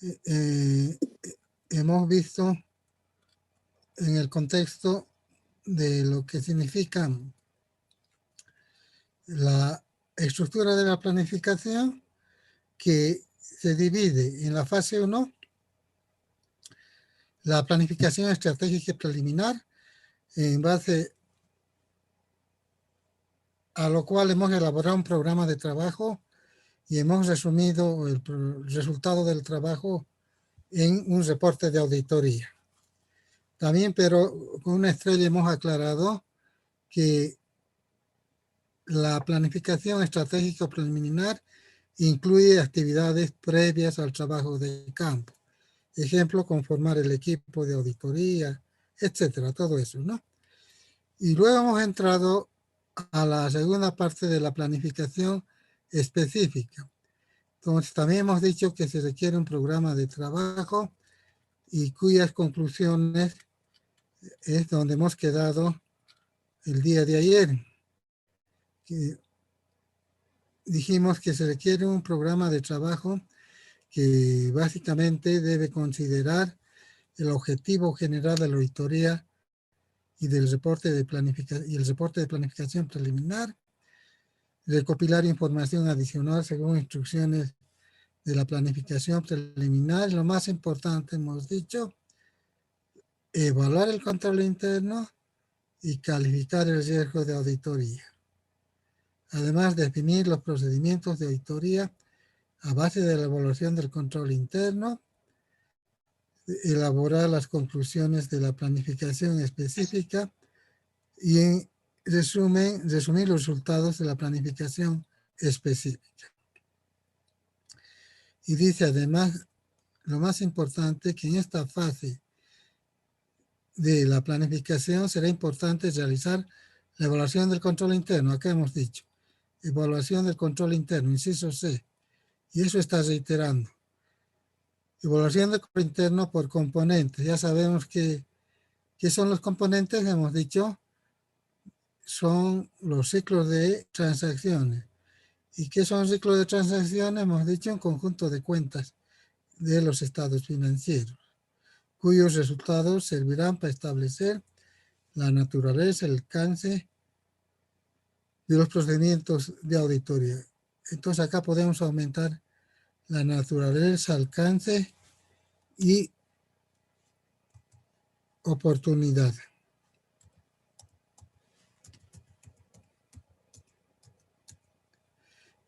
eh, hemos visto en el contexto de lo que significa la estructura de la planificación, que se divide en la fase 1, la planificación estratégica preliminar, en base a lo cual hemos elaborado un programa de trabajo y hemos resumido el resultado del trabajo en un reporte de auditoría. También, pero con una estrella, hemos aclarado que la planificación estratégica preliminar incluye actividades previas al trabajo de campo. Ejemplo, conformar el equipo de auditoría, etcétera, todo eso, ¿no? Y luego hemos entrado a la segunda parte de la planificación específica. Entonces, también hemos dicho que se requiere un programa de trabajo y cuyas conclusiones es donde hemos quedado el día de ayer. Que dijimos que se requiere un programa de trabajo que básicamente debe considerar el objetivo general de la auditoría y del reporte de planificación preliminar, recopilar información adicional según instrucciones de la planificación preliminar. Lo más importante, hemos dicho, evaluar el control interno y calificar el riesgo de auditoría. Además, definir los procedimientos de auditoría a base de la evaluación del control interno, elaborar las conclusiones de la planificación específica y, en resumen, resumir los resultados de la planificación específica. Y dice además, lo más importante, que en esta fase de la planificación será importante realizar la evaluación del control interno. Acá hemos dicho, evaluación del control interno, inciso C, y eso está reiterando. Evaluación del control interno por componentes. Ya sabemos que ¿qué son los componentes? Hemos dicho, son los ciclos de transacciones. ¿Y qué son ciclos de transacciones? Hemos dicho, un conjunto de cuentas de los estados financieros, cuyos resultados servirán para establecer la naturaleza, el alcance de los procedimientos de auditoría. Entonces acá podemos aumentar la naturaleza, alcance y oportunidad.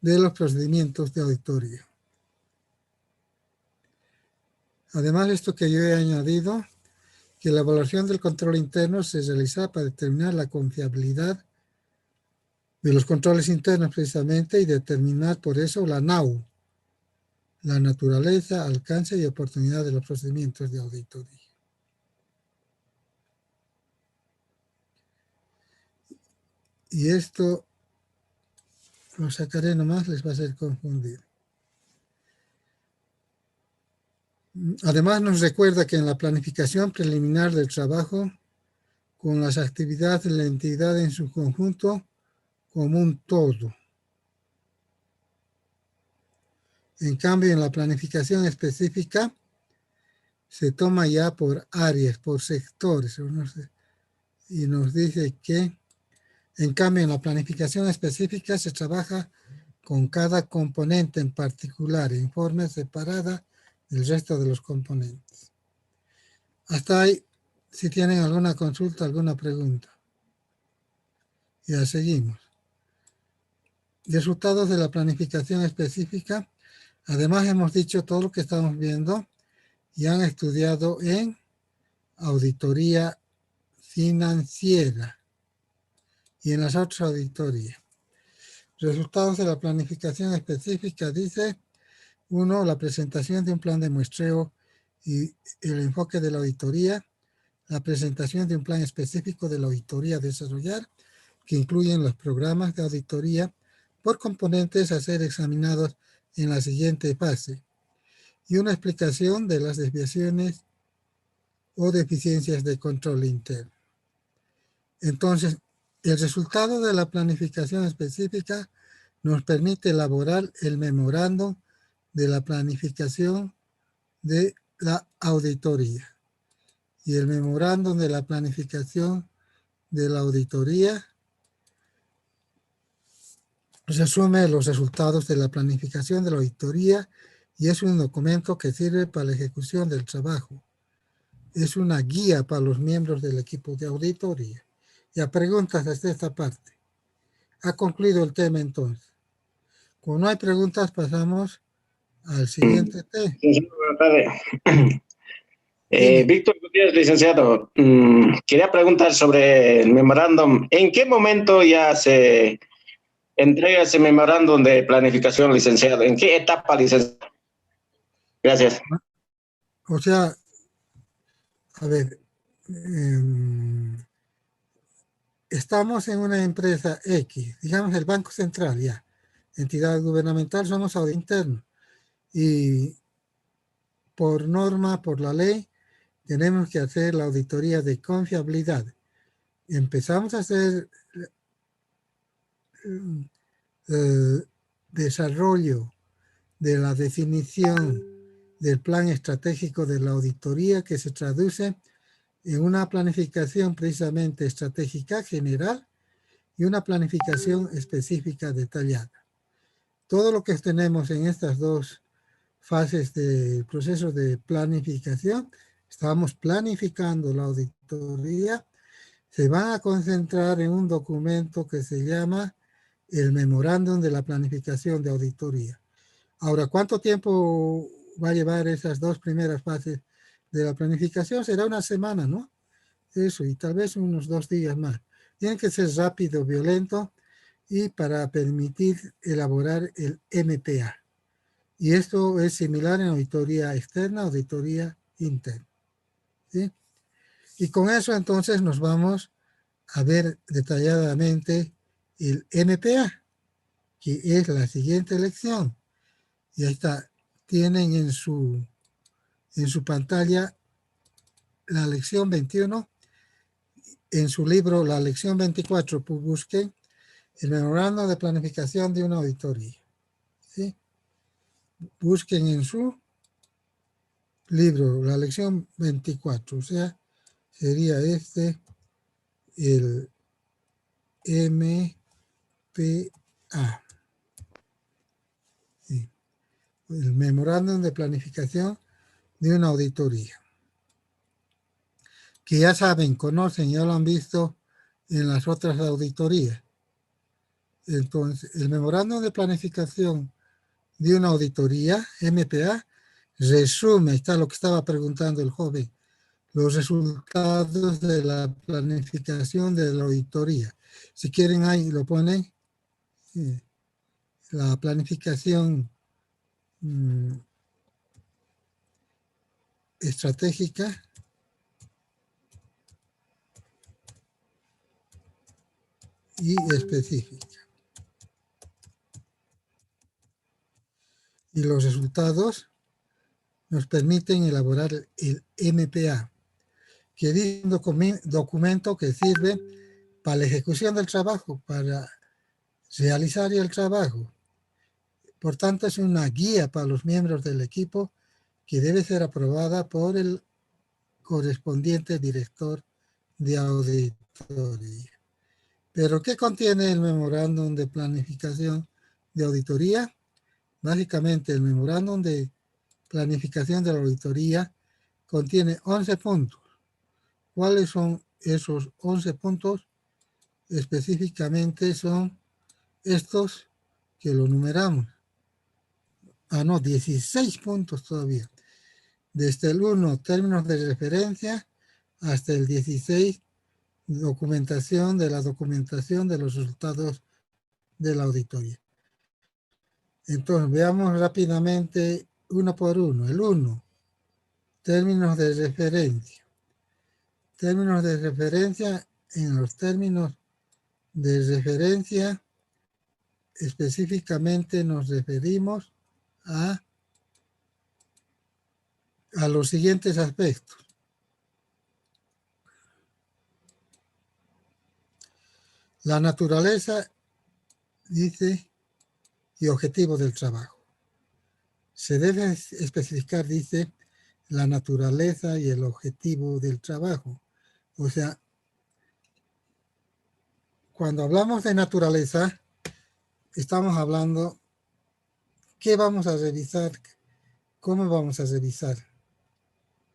De los procedimientos de auditoría. Además, esto que yo he añadido, que la evaluación del control interno se realiza para determinar la confiabilidad de los controles internos precisamente y determinar por eso la NAU, la naturaleza, alcance y oportunidad de los procedimientos de auditoría. Y esto lo sacaré nomás, les va a hacer confundir. Además, nos recuerda que en la planificación preliminar del trabajo, con las actividades de la entidad en su conjunto, como un todo. En cambio, en la planificación específica, se toma ya por áreas, por sectores. Y nos dice que, en cambio, en la planificación específica se trabaja con cada componente en particular, en forma separada del resto de los componentes. Hasta ahí, si tienen alguna consulta, alguna pregunta. Ya seguimos. Resultados de la planificación específica. Además, hemos dicho todo lo que estamos viendo y han estudiado en auditoría financiera y en las otras auditorías. Resultados de la planificación específica, dice, 1, la presentación de un plan de muestreo y el enfoque de la auditoría, la presentación de un plan específico de la auditoría a desarrollar, que incluyen los programas de auditoría por componentes a ser examinados en la siguiente fase, y una explicación de las desviaciones o deficiencias de control interno. Entonces, el resultado de la planificación específica nos permite elaborar el memorando de la planificación de la auditoría. Y el memorándum de la planificación de la auditoría resume los resultados de la planificación de la auditoría y es un documento que sirve para la ejecución del trabajo. Es una guía para los miembros del equipo de auditoría. Ya preguntas desde esta parte. Ha concluido el tema entonces. Como no hay preguntas, pasamos al siguiente tema. Buenas tardes. Dime. Víctor Gutiérrez, licenciado. Quería preguntar sobre el memorándum. ¿En qué momento ya se entrega ese memorándum de planificación, licenciado? ¿En qué etapa, licenciado? Gracias. O sea, a ver, estamos en una empresa X, digamos el Banco Central ya, entidad gubernamental, somos audit interno y por norma, por la ley, tenemos que hacer la auditoría de confiabilidad. Empezamos a hacer desarrollo de la definición del plan estratégico de la auditoría que se traduce en una planificación precisamente estratégica general y una planificación específica detallada. Todo lo que tenemos en estas dos fases del proceso de planificación, estamos planificando la auditoría, se van a concentrar en un documento que se llama el memorándum de la planificación de auditoría. Ahora, ¿cuánto tiempo va a llevar esas dos primeras fases de la planificación? Será una semana, ¿no? Eso, y tal vez unos 2 días más. Tiene que ser rápido, violento, y para permitir elaborar el MPA. Y esto es similar en auditoría externa, auditoría interna. ¿Sí? Y con eso entonces nos vamos a ver detalladamente el MPA, que es la siguiente lección. Y ahí está, tienen en su pantalla la lección 21, en su libro la lección 24, pues busquen el memorando de planificación de una auditoría. ¿Sí? Busquen en su libro la lección 24, o sea, sería el MPA. ¿Sí? El memorándum de planificación de una auditoría. Que ya saben, conocen, ya lo han visto en las otras auditorías. Entonces, el memorándum de planificación de una auditoría, MPA, resume, está lo que estaba preguntando el joven, los resultados de la planificación de la auditoría. Si quieren ahí lo ponen, la planificación estratégica y específica. Y los resultados nos permiten elaborar el MPA, que es un documento que sirve para la ejecución del trabajo, para realizar el trabajo. Por tanto, es una guía para los miembros del equipo que debe ser aprobada por el correspondiente director de auditoría. ¿Pero qué contiene el memorándum de planificación de auditoría? Básicamente, el memorándum de planificación de la auditoría contiene 11 puntos. ¿Cuáles son esos 11 puntos? Específicamente son estos que lo numeramos. No, 16 puntos todavía. Desde el 1, términos de referencia, hasta el 16, documentación de los resultados de la auditoría. Entonces, veamos rápidamente uno por uno. El 1, términos de referencia. Términos de referencia, en los términos de referencia, específicamente nos referimos a los siguientes aspectos. La naturaleza, dice, y objetivo del trabajo. Se debe especificar, dice, la naturaleza y el objetivo del trabajo. O sea, cuando hablamos de naturaleza, estamos hablando qué vamos a revisar, cómo vamos a revisar.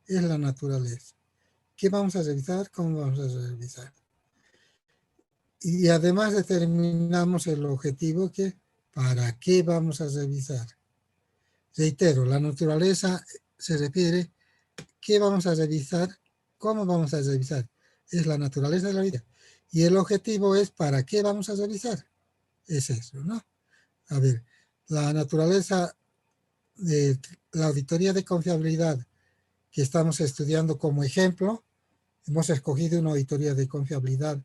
Es la naturaleza. ¿Qué vamos a revisar? ¿Cómo vamos a revisar? Y además determinamos el objetivo que para qué vamos a revisar. Reitero, la naturaleza se refiere qué vamos a revisar, cómo vamos a revisar. Es la naturaleza de la vida. Y el objetivo es para qué vamos a revisar. Es eso, ¿no? A ver, la naturaleza de la auditoría de confiabilidad que estamos estudiando como ejemplo, hemos escogido una auditoría de confiabilidad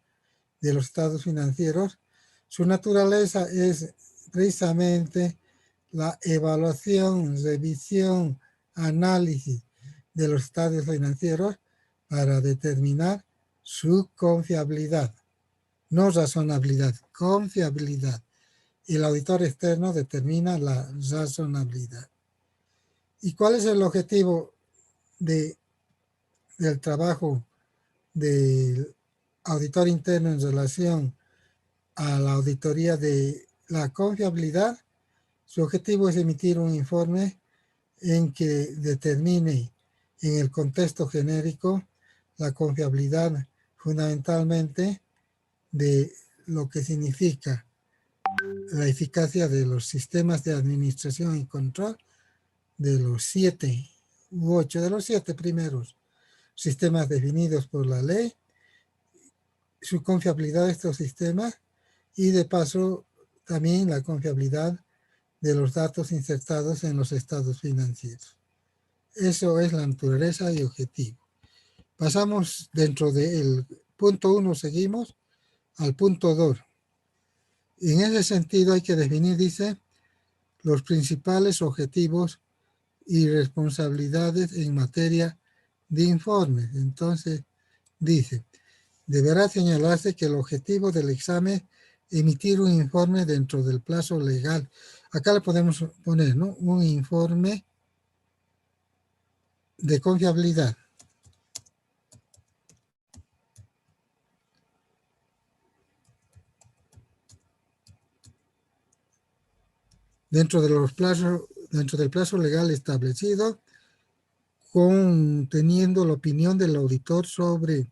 de los estados financieros. Su naturaleza es precisamente la evaluación, revisión, análisis de los estados financieros para determinar su confiabilidad, no razonabilidad, confiabilidad. El auditor externo determina la razonabilidad. ¿Y cuál es el objetivo del trabajo del auditor interno en relación a la auditoría de la confiabilidad? Su objetivo es emitir un informe en que determine en el contexto genérico la confiabilidad fundamentalmente de lo que significa la eficacia de los sistemas de administración y control de los 7 u 8 de los 7 primeros sistemas definidos por la ley, su confiabilidad de estos sistemas y de paso también la confiabilidad de los datos insertados en los estados financieros. Eso es la naturaleza y objetivo. Pasamos dentro del punto 1, seguimos al punto 2. En ese sentido hay que definir, dice, los principales objetivos y responsabilidades en materia de informes. Entonces, dice, deberá señalarse que el objetivo del examen es emitir un informe dentro del plazo legal. Acá le podemos poner, ¿no?, un informe de confiabilidad. Dentro de los plazos, dentro del plazo legal establecido, conteniendo la opinión del auditor sobre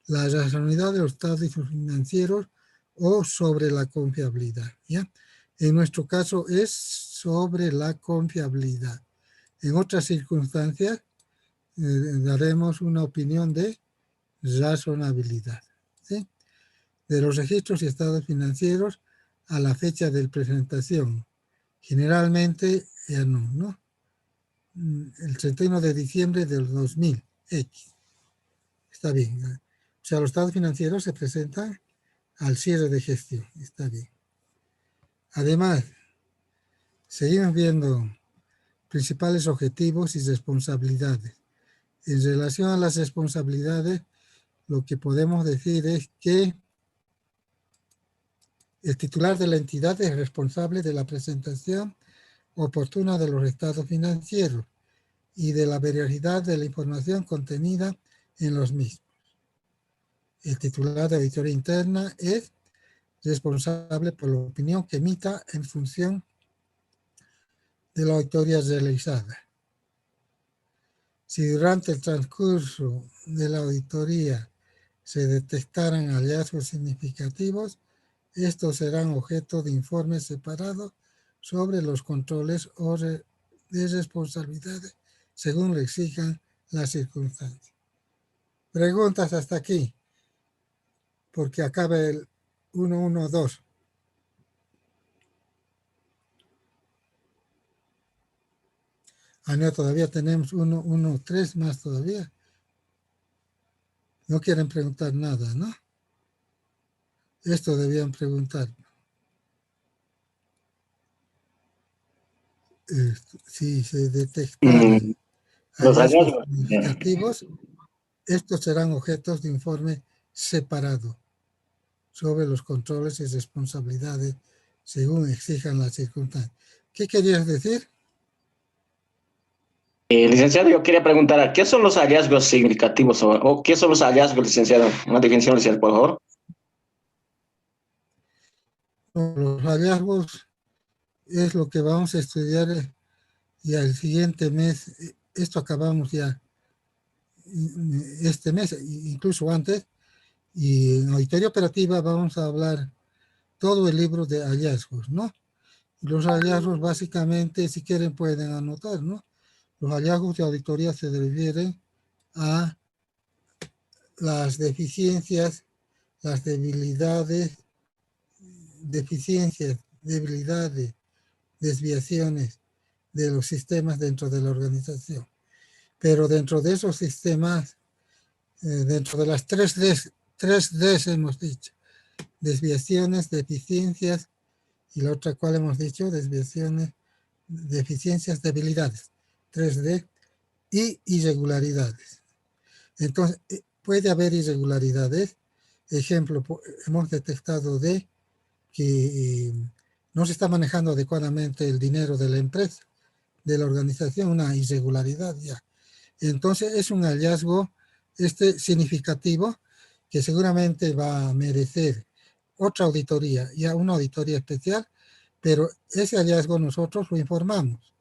la razonabilidad de los estados financieros o sobre la confiabilidad, ¿ya? En nuestro caso es sobre la confiabilidad. En otras circunstancias daremos una opinión de razonabilidad, ¿sí?, de los registros y estados financieros a la fecha de presentación. Generalmente ya no, el 31 de diciembre del 2000, X. Está bien. O sea, los estados financieros se presentan al cierre de gestión. Está bien. Además, seguimos viendo principales objetivos y responsabilidades. En relación a las responsabilidades, lo que podemos decir es que el titular de la entidad es responsable de la presentación oportuna de los estados financieros y de la veracidad de la información contenida en los mismos. El titular de auditoría interna es responsable por la opinión que emita en función de la auditoría realizada. Si durante el transcurso de la auditoría se detectaran hallazgos significativos, estos serán objeto de informes separados sobre los controles o de responsabilidades según lo exijan las circunstancias. Preguntas hasta aquí, porque acaba el 112. Ah, no, todavía tenemos 113 más todavía. No quieren preguntar nada, ¿no? Esto debían preguntar. Si se detectaran Los hallazgos hallazgos. significativos, estos serán objetos de informe separado sobre los controles y responsabilidades según exijan las circunstancias. ¿Qué querías decir? Licenciado, yo quería preguntar, ¿qué son los hallazgos significativos o qué son los hallazgos, licenciado? Una definición, licenciado, por favor. Los hallazgos es lo que vamos a estudiar y al siguiente mes, esto acabamos ya este mes, incluso antes, y en auditoría operativa vamos a hablar todo el libro de hallazgos, ¿no? Los hallazgos básicamente, si quieren pueden anotar, ¿no? Los hallazgos de auditoría se refieren a las deficiencias, las debilidades, debilidades, desviaciones de los sistemas dentro de la organización. Pero dentro de esos sistemas, dentro de las 3Ds hemos dicho, desviaciones, deficiencias, y la otra cual hemos dicho, desviaciones, deficiencias, debilidades, 3D, y irregularidades. Entonces, puede haber irregularidades. Ejemplo, hemos detectado de que no se está manejando adecuadamente el dinero de la empresa, de la organización, una irregularidad ya. Entonces, es un hallazgo significativo que seguramente va a merecer otra auditoría, ya una auditoría especial, pero ese hallazgo nosotros lo informamos.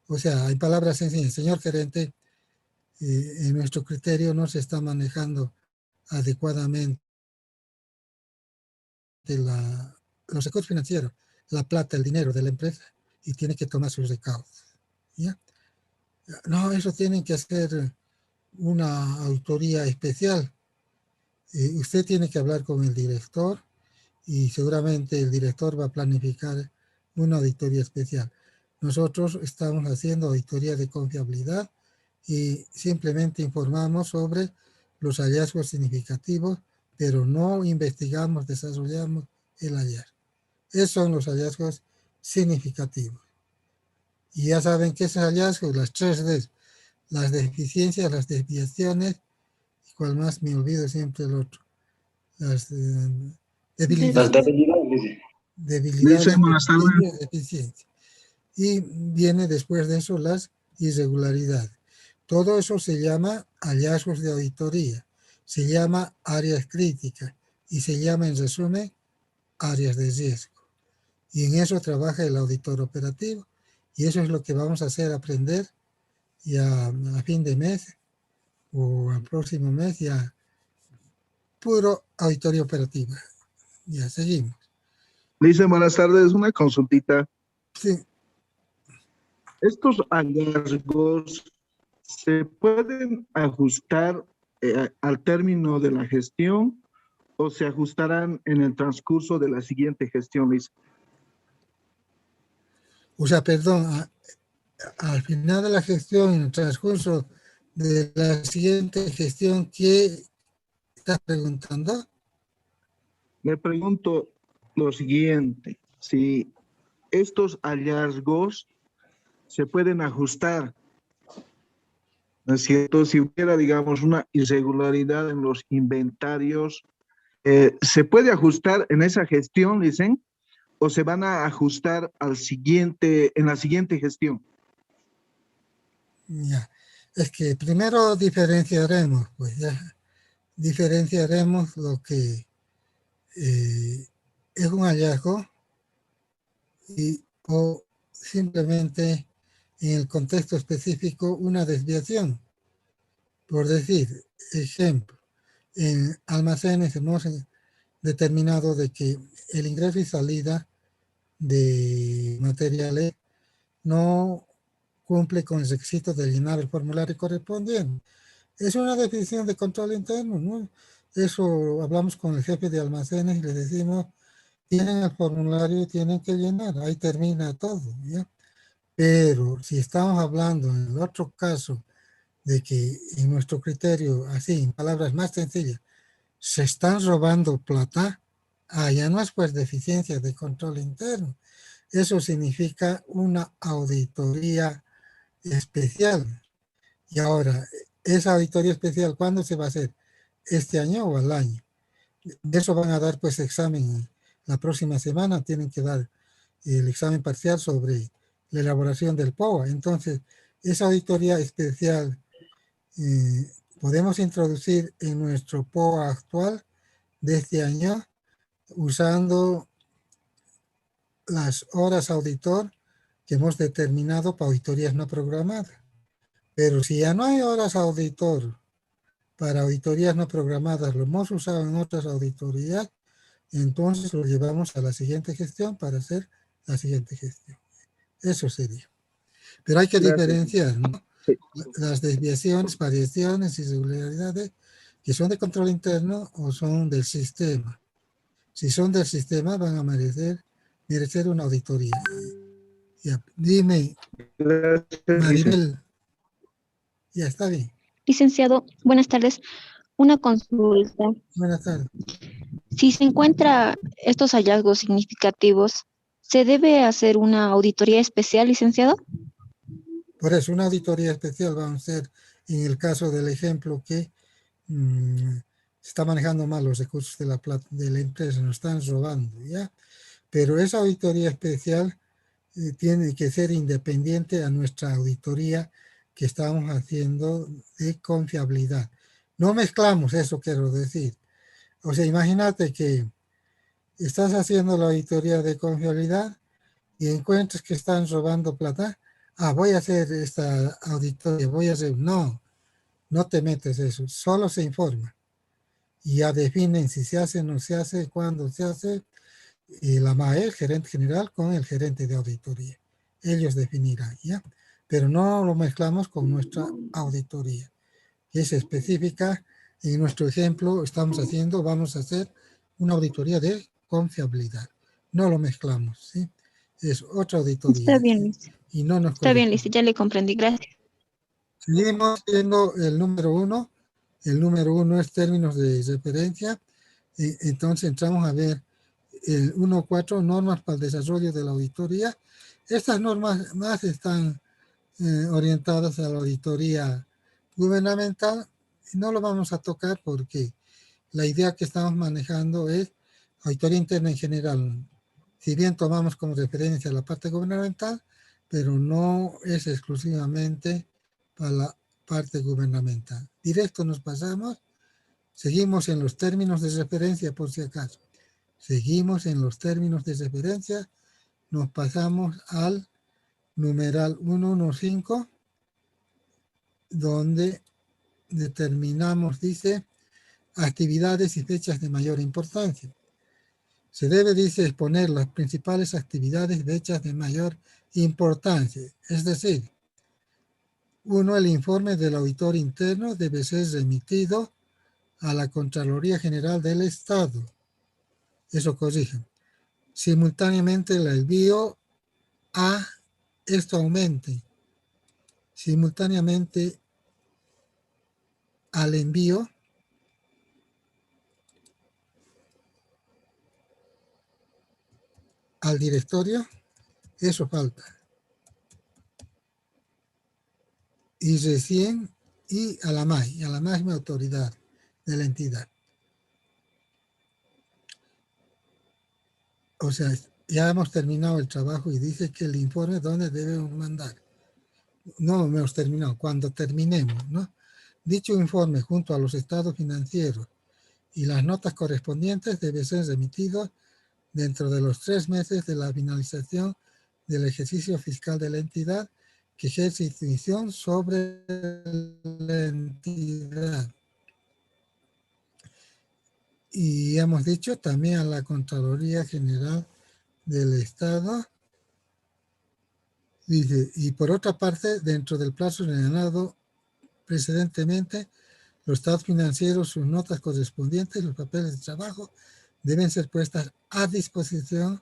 O sea, en palabras sencillas, señor gerente, en nuestro criterio no se está manejando adecuadamente los recursos financieros, la plata, el dinero de la empresa, y tiene que tomar sus recaudos. ¿Ya? No, eso tiene que hacer una auditoría especial. Usted tiene que hablar con el director y seguramente el director va a planificar una auditoría especial. Nosotros estamos haciendo auditoría de confiabilidad y simplemente informamos sobre los hallazgos significativos, pero no investigamos, desarrollamos el hallazgo. Esos son los hallazgos significativos. Y ya saben que esos hallazgos, las 3D, las deficiencias, las desviaciones, y cual más me olvido siempre el otro, las Las debilidades. debilidades. Debilidades, Dice, buenas tardes. deficiencias. Y viene después de eso las irregularidades. Todo eso se llama hallazgos de auditoría, se llama áreas críticas y se llama en resumen áreas de riesgo. Y en eso trabaja el auditor operativo y eso es lo que vamos a hacer aprender ya a fin de mes o al próximo mes ya puro auditoría operativa. Ya seguimos. Dice, buenas tardes, una consultita. Sí. ¿Estos hallazgos se pueden ajustar al término de la gestión o se ajustarán en el transcurso de la siguiente gestión, Luis? O sea, perdón, al final de la gestión, en el transcurso de la siguiente gestión, ¿qué estás preguntando? Me pregunto lo siguiente, si estos hallazgos se pueden ajustar, ¿no es cierto? Si hubiera, digamos, una irregularidad en los inventarios, ¿se puede ajustar en esa gestión, dicen? ¿O se van a ajustar en la siguiente gestión? Ya, es que primero diferenciaremos, pues ya, diferenciaremos lo que es un hallazgo o simplemente en el contexto específico una desviación. Por decir, ejemplo, en almacenes hemos determinado de que el ingreso y salida de materiales no cumple con el requisito de llenar el formulario correspondiente. Es una definición de control interno, ¿no? Eso hablamos con el jefe de almacenes y le decimos, tienen el formulario y tienen que llenar, ahí termina todo, ¿ya? Pero si estamos hablando en el otro caso de que en nuestro criterio, así, en palabras más sencillas, se están robando plata, ya no es pues deficiencia de control interno. Eso significa una auditoría especial. Y ahora, esa auditoría especial, ¿cuándo se va a hacer? ¿Este año o al año? De eso van a dar pues examen la próxima semana, tienen que dar el examen parcial sobre la elaboración del POA. Entonces, Esa auditoría especial podemos introducir en nuestro POA actual de este año usando las horas auditor que hemos determinado para auditorías no programadas. Pero si ya no hay horas auditor para auditorías no programadas, lo hemos usado en otras auditorías, entonces lo llevamos a la siguiente gestión para hacer la siguiente gestión. Eso sería. Pero hay que diferenciar, ¿no? Sí. Las desviaciones, variaciones, irregularidades que son de control interno o son del sistema. Si son del sistema van a merecer una auditoría. Ya, dime, Gracias, Maribel. Ya está bien. Licenciado, buenas tardes. Una consulta. Buenas tardes. Si se encuentra estos hallazgos significativos, ¿se debe hacer una auditoría especial, licenciado? Por eso, una auditoría especial va a ser en el caso del ejemplo que se está manejando mal los recursos de la empresa, nos están robando, ¿ya? Pero esa auditoría especial tiene que ser independiente a nuestra auditoría que estamos haciendo de confiabilidad. No mezclamos, eso quiero decir. O sea, imagínate que estás haciendo la auditoría de confiabilidad y encuentras que están robando plata. Ah, voy a hacer esta auditoría, voy a hacer... No, no te metes eso, solo se informa. Y ya definen si se hace o no se hace, cuándo se hace, y la MAE, el gerente general, con el gerente de auditoría. Ellos definirán, ¿ya? Pero no lo mezclamos con nuestra auditoría, que es específica. En nuestro ejemplo vamos a hacer una auditoría de confiabilidad. No lo mezclamos, ¿sí? Es otra auditoría. Está bien, Liz. Y no nos Está bien, corresponde. Liz, ya le comprendí. Gracias. Seguimos viendo el número 1. El número 1 es términos de referencia. Entonces entramos a ver el 1.4, normas para el desarrollo de la auditoría. Estas normas más están orientadas a la auditoría gubernamental. No lo vamos a tocar porque la idea que estamos manejando es auditoría interna en general. Si bien tomamos como referencia la parte gubernamental, pero no es exclusivamente para la parte gubernamental. Directo nos pasamos, seguimos en los términos de referencia por si acaso. Seguimos en los términos de referencia, nos pasamos al numeral 115, donde determinamos, dice, actividades y fechas de mayor importancia. Se debe, dice, exponer las principales actividades y fechas de mayor importancia. Es decir, uno, el informe del auditor interno debe ser remitido a la Contraloría General del Estado. Eso corrigen. Simultáneamente el envío a esto aumente. Simultáneamente al envío al directorio, eso falta. Y recién, y a la máxima autoridad de la entidad. O sea, ya hemos terminado el trabajo y dice que el informe dónde debemos mandar. No hemos terminado, cuando terminemos, ¿no? Dicho informe junto a los estados financieros y las notas correspondientes debe ser remitido dentro de los 3 meses de la finalización del ejercicio fiscal de la entidad que ejerce institución sobre la entidad. Y hemos dicho también a la Contraloría General del Estado. Dice, y por otra parte, dentro del plazo señalado precedentemente, los estados financieros, sus notas correspondientes, los papeles de trabajo, deben ser puestas a disposición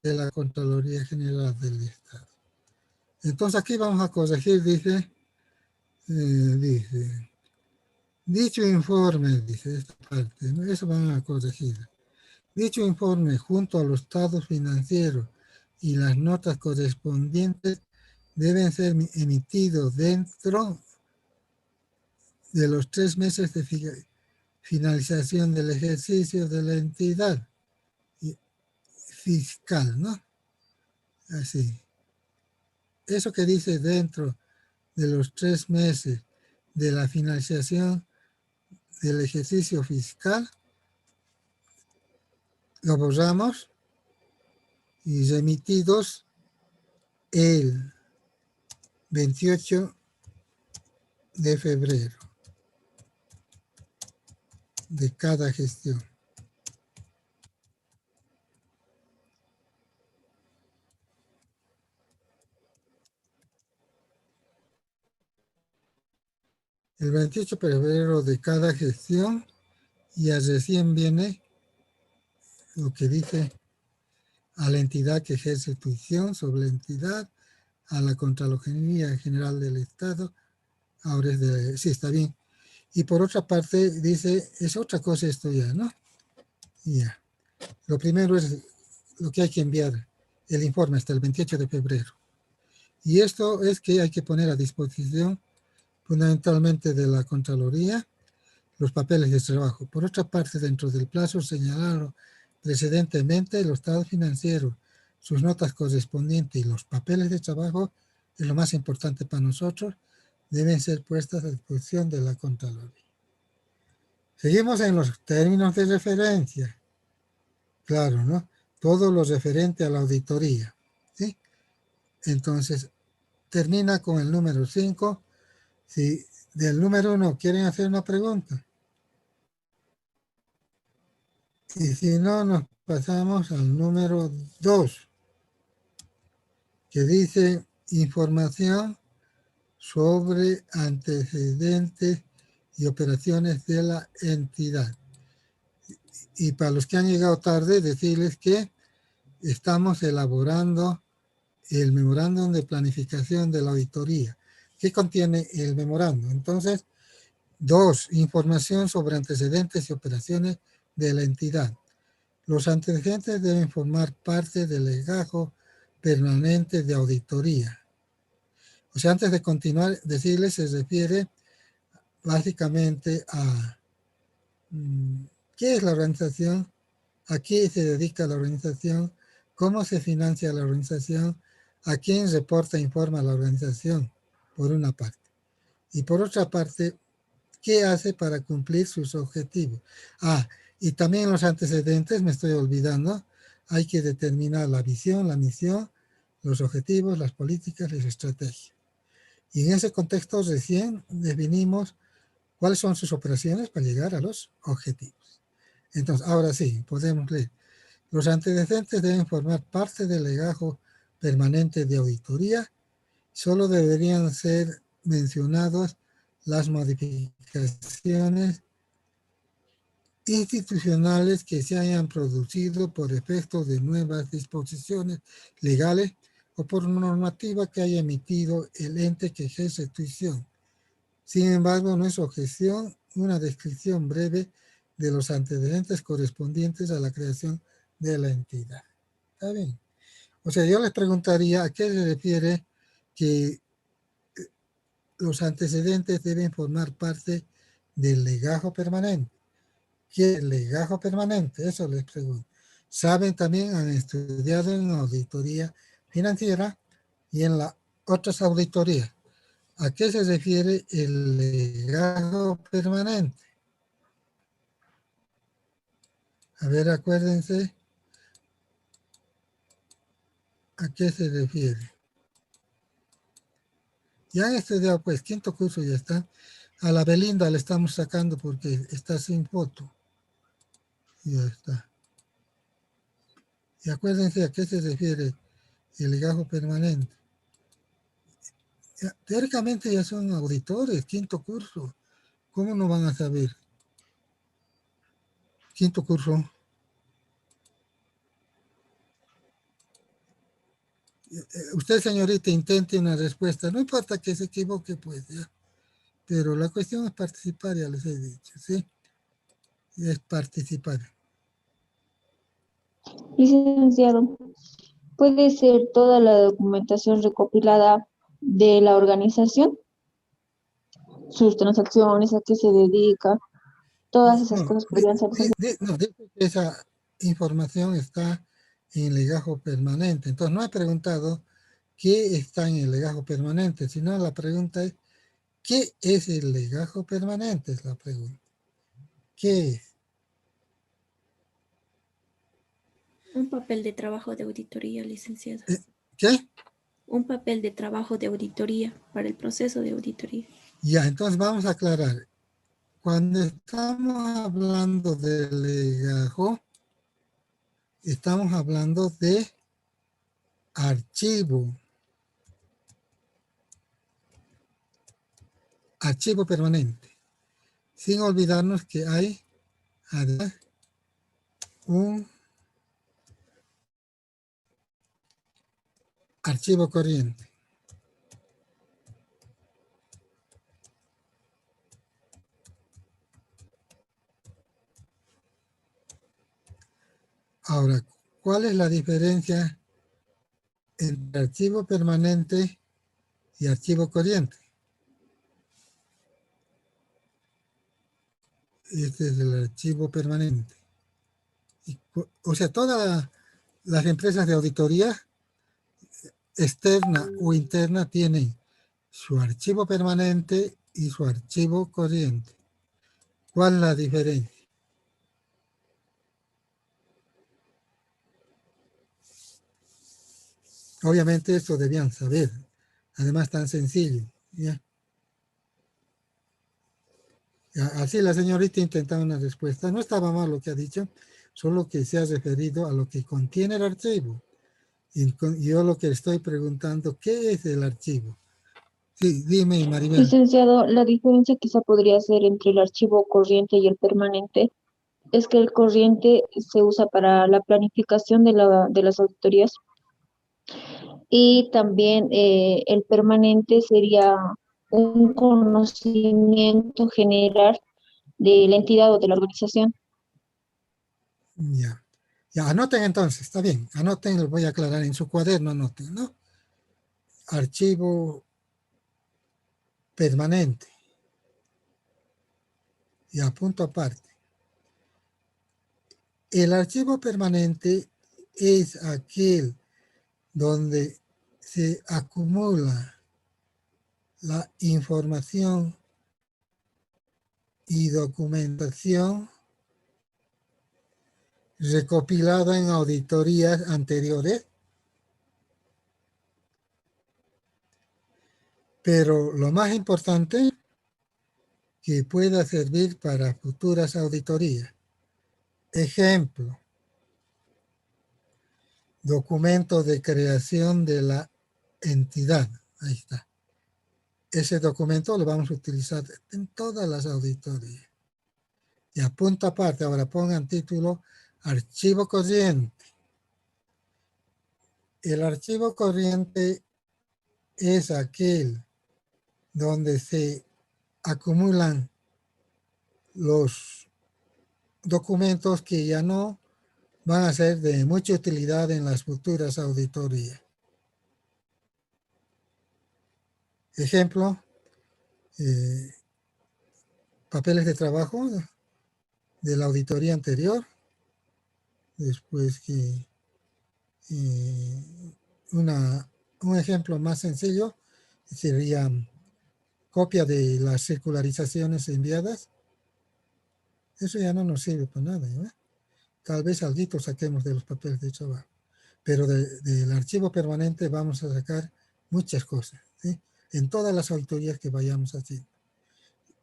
de la Contraloría General del Estado. Entonces aquí vamos a corregir, dice, dicho informe, dice esta parte, ¿no? Eso van a corregir. Dicho informe junto a los estados financieros y las notas correspondientes deben ser emitidos dentro de los 3 meses de finalización del ejercicio de la entidad fiscal, ¿no? Así. Eso que dice dentro de los 3 meses de la finalización del ejercicio fiscal, lo borramos y remitidos el 28 de febrero de cada gestión. El 28 de febrero de cada gestión, y recién viene lo que dice a la entidad que ejerce tuición sobre la entidad, a la Contraloría General del Estado. Ahora es de, sí, está bien. Y por otra parte dice, es otra cosa esto ya, ¿no? Ya. Lo primero es lo que hay que enviar, el informe hasta el 28 de febrero. Y esto es que hay que poner a disposición fundamentalmente de la Contraloría los papeles de trabajo. Por otra parte, dentro del plazo señalado precedentemente, el estado financiero, sus notas correspondientes y los papeles de trabajo, es lo más importante para nosotros, deben ser puestas a disposición de la Contraloría. Seguimos en los términos de referencia. Claro, ¿no? Todo lo referente a la auditoría, ¿sí? Entonces, termina con el número 5. Si del número 1 quieren hacer una pregunta. Y si no, nos pasamos al número 2, que dice información sobre antecedentes y operaciones de la entidad. Y para los que han llegado tarde, decirles que estamos elaborando el memorándum de planificación de la auditoría. ¿Qué contiene el memorándum? Entonces, 2, información sobre antecedentes y operaciones de la entidad. Los antecedentes deben formar parte del legajo permanente de auditoría. O sea, antes de continuar, decirles, se refiere básicamente a qué es la organización, a qué se dedica la organización, cómo se financia la organización, a quién reporta e informa la organización, por una parte. Y por otra parte, qué hace para cumplir sus objetivos. Y también los antecedentes, me estoy olvidando, hay que determinar la visión, la misión, los objetivos, las políticas y las estrategias. Y en ese contexto recién definimos cuáles son sus operaciones para llegar a los objetivos. Entonces, ahora sí, podemos leer. Los antecedentes deben formar parte del legajo permanente de auditoría. Solo deberían ser mencionados las modificaciones institucionales que se hayan producido por efecto de nuevas disposiciones legales o por normativa que haya emitido el ente que ejerce tuición. Sin embargo, no es objeción una descripción breve de los antecedentes correspondientes a la creación de la entidad. ¿Está bien? O sea, yo les preguntaría a qué se refiere que los antecedentes deben formar parte del legajo permanente. ¿Qué es el legajo permanente? Eso les pregunto. Saben, también han estudiado en auditoría financiera y en las otras auditorías. ¿A qué se refiere el legajo permanente? A ver, acuérdense. ¿A qué se refiere? Ya han estudiado, pues, quinto curso ya está. A la Belinda le estamos sacando porque está sin foto. Ya está. Y acuérdense a qué se refiere el legajo permanente. Ya, teóricamente ya son auditores, quinto curso. ¿Cómo no van a saber? Quinto curso. Usted, señorita, intente una respuesta. No importa que se equivoque, pues, ya. Pero la cuestión es participar, ya les he dicho, ¿sí? Es participar. Licenciado, ¿puede ser toda la documentación recopilada de la organización? Sus transacciones, a qué se dedica, todas esas cosas podrían ser. No, dice que esa información está en legajo permanente. Entonces, no he preguntado qué está en el legajo permanente, sino la pregunta es, ¿qué es el legajo permanente? Es la pregunta. ¿Qué es? Un papel de trabajo de auditoría, licenciado. ¿Qué? Un papel de trabajo de auditoría para el proceso de auditoría. Ya, entonces vamos a aclarar. Cuando estamos hablando de legajo, estamos hablando de archivo. Archivo permanente. Sin olvidarnos que hay además un archivo corriente. Ahora, ¿cuál es la diferencia entre archivo permanente y archivo corriente? Este es el archivo permanente. O sea, todas las empresas de auditoría, externa o interna, tienen su archivo permanente y su archivo corriente. ¿Cuál es la diferencia? Obviamente esto debían saber. Además tan sencillo. ¿Ya? Así la señorita intentaba una respuesta. No estaba mal lo que ha dicho, solo que se ha referido a lo que contiene el archivo. Y yo lo que estoy preguntando, ¿qué es el archivo? Sí, dime, Maribel. Licenciado, la diferencia quizá podría ser entre el archivo corriente y el permanente, es que el corriente se usa para la planificación de las auditorías y también el permanente sería un conocimiento general de la entidad o de la organización. Ya. Ya, anoten entonces, está bien. Anoten, lo voy a aclarar en su cuaderno, anoten, ¿no? Archivo permanente. Y a punto aparte. El archivo permanente es aquel donde se acumula la información y documentación recopilada en auditorías anteriores, pero lo más importante, que pueda servir para futuras auditorías. Ejemplo, documento de creación de la entidad. Ahí está. Ese documento lo vamos a utilizar en todas las auditorías. Y a punto aparte, ahora pongan título archivo corriente. El archivo corriente es aquel donde se acumulan los documentos que ya no van a ser de mucha utilidad en las futuras auditorías. Ejemplo, papeles de trabajo de la auditoría anterior, después que un ejemplo más sencillo sería copia de las circularizaciones enviadas. Eso ya no nos sirve para nada, ¿no? Tal vez algo saquemos de los papeles de trabajo, pero del archivo permanente vamos a sacar muchas cosas, ¿sí? En todas las auditorías que vayamos haciendo.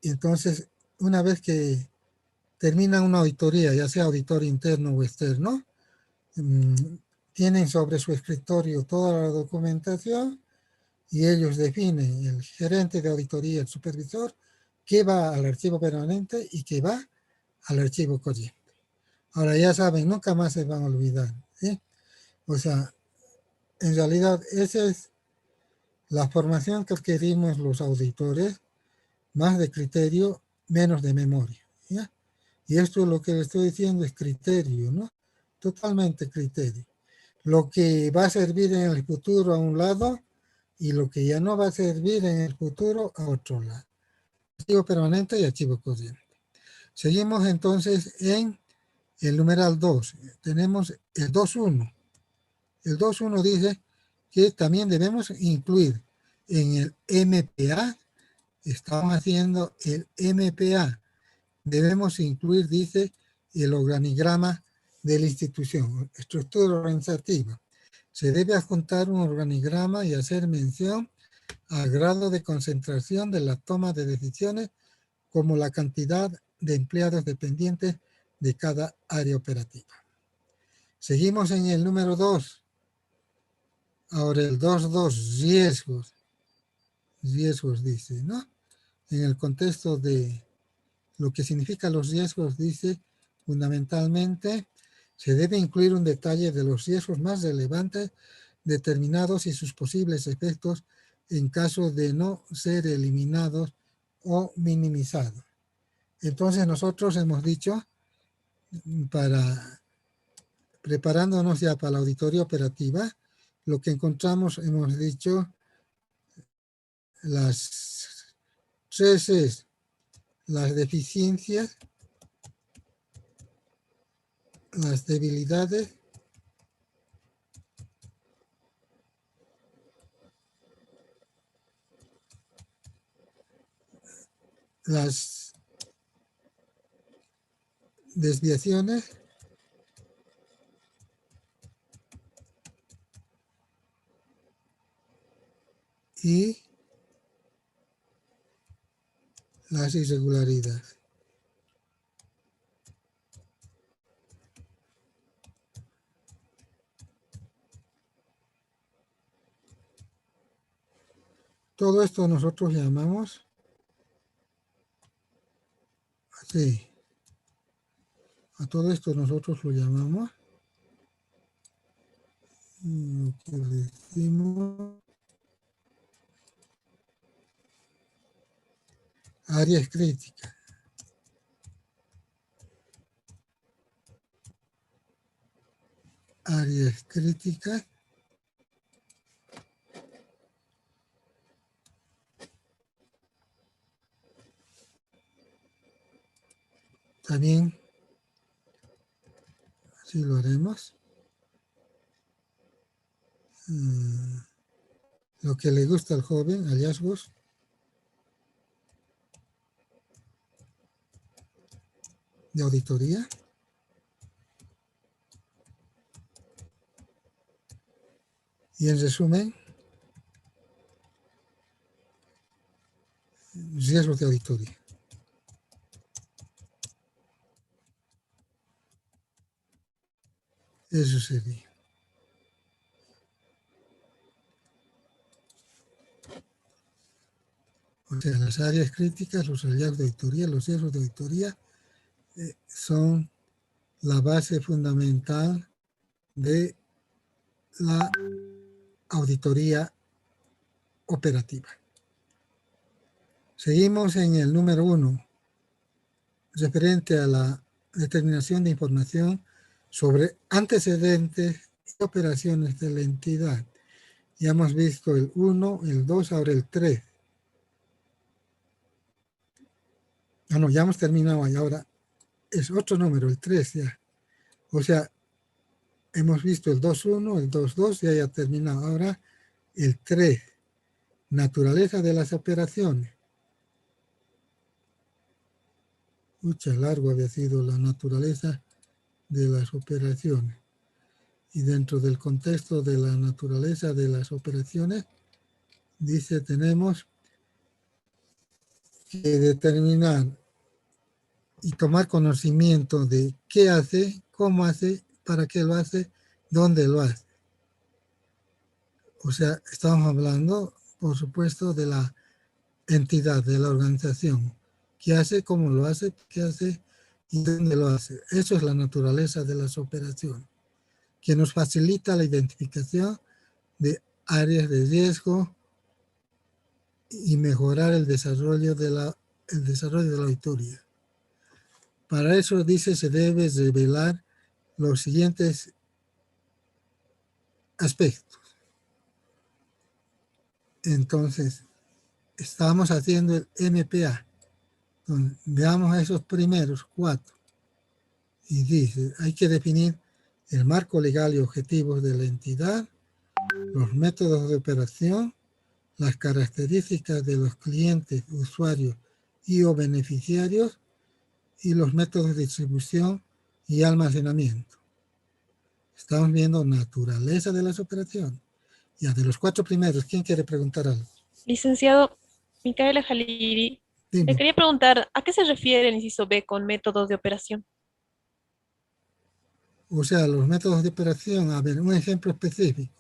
Y entonces, una vez que termina una auditoría, ya sea auditor interno o externo, tienen sobre su escritorio toda la documentación y ellos definen, el gerente de auditoría, el supervisor, qué va al archivo permanente y qué va al archivo corriente. Ahora ya saben, nunca más se van a olvidar, ¿sí? O sea, en realidad esa es la formación que adquirimos los auditores, más de criterio, menos de memoria, ¿ya? Y esto es lo que le estoy diciendo, es criterio, ¿no? Totalmente criterio. Lo que va a servir en el futuro a un lado y lo que ya no va a servir en el futuro a otro lado. Archivo permanente y archivo corriente. Seguimos entonces en el numeral 2. Tenemos el 2.1. El 2.1 dice, que también debemos incluir en el MPA. Estamos haciendo el MPA. Debemos incluir, dice, el organigrama de la institución, estructura organizativa. Se debe adjuntar un organigrama y hacer mención al grado de concentración de la toma de decisiones, como la cantidad de empleados dependientes de cada área operativa. Seguimos en el número 2. Ahora el 2.2, riesgos. Riesgos dice, ¿no? En el contexto de lo que significa los riesgos, dice, fundamentalmente, se debe incluir un detalle de los riesgos más relevantes determinados y sus posibles efectos en caso de no ser eliminados o minimizados. Entonces nosotros hemos dicho, preparándonos ya para la auditoría operativa, lo que encontramos, hemos dicho, las 3 es las deficiencias, las debilidades, las desviaciones y las irregularidades. Todo esto nosotros llamamos así. A todo esto nosotros lo llamamos, lo que decimos, áreas críticas. Áreas críticas. También, así lo haremos. Lo que le gusta al joven, hallazgos. De auditoría. Y en resumen, riesgos de auditoría. Eso sería. O sea, las áreas críticas, los hallazgos de auditoría, los riesgos de auditoría son la base fundamental de la auditoría operativa. Seguimos en el número 1, referente a la determinación de información sobre antecedentes y operaciones de la entidad. Ya hemos visto el 1, el 2, ahora el 3. No, ya hemos terminado ahí, ahora es otro número, el 3 ya. O sea, hemos visto el 2.1, el 2.2, ya ha terminado. Ahora el 3, naturaleza de las operaciones. Mucho largo había sido la naturaleza de las operaciones. Y dentro del contexto de la naturaleza de las operaciones, dice, tenemos que determinar y tomar conocimiento de qué hace, cómo hace, para qué lo hace, dónde lo hace. O sea, estamos hablando, por supuesto, de la entidad, de la organización. ¿Qué hace, cómo lo hace, qué hace y dónde lo hace? Eso es la naturaleza de las operaciones, que nos facilita la identificación de áreas de riesgo y mejorar el desarrollo de la auditoría. Para eso, dice, se debe revelar los siguientes aspectos. Entonces, estamos haciendo el MPA. Entonces, veamos esos primeros 4. Y dice, hay que definir el marco legal y objetivos de la entidad, los métodos de operación, las características de los clientes, usuarios y o beneficiarios y los métodos de distribución y almacenamiento. Estamos viendo naturaleza de las operaciones. Ya, de los 4 primeros, ¿quién quiere preguntar algo? Licenciado Micaela Jaliri, le Dime. quería preguntar, ¿a qué se refiere el inciso B con métodos de operación? O sea, los métodos de operación, a ver, un ejemplo específico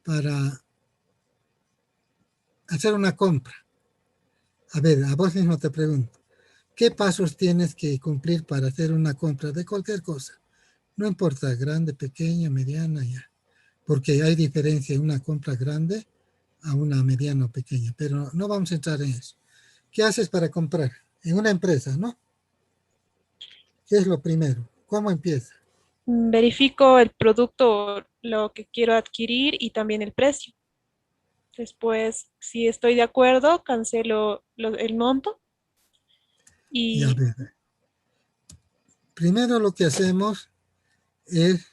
para hacer una compra. A ver, a vos mismo te pregunto, ¿qué pasos tienes que cumplir para hacer una compra de cualquier cosa? No importa, grande, pequeña, mediana, ya. Porque hay diferencia en una compra grande a una mediana o pequeña, pero no vamos a entrar en eso. ¿Qué haces para comprar? En una empresa, ¿no? ¿Qué es lo primero? ¿Cómo empieza? Verifico el producto, lo que quiero adquirir y también el precio. Después, si estoy de acuerdo, cancelo el monto Y a y ver, primero lo que hacemos es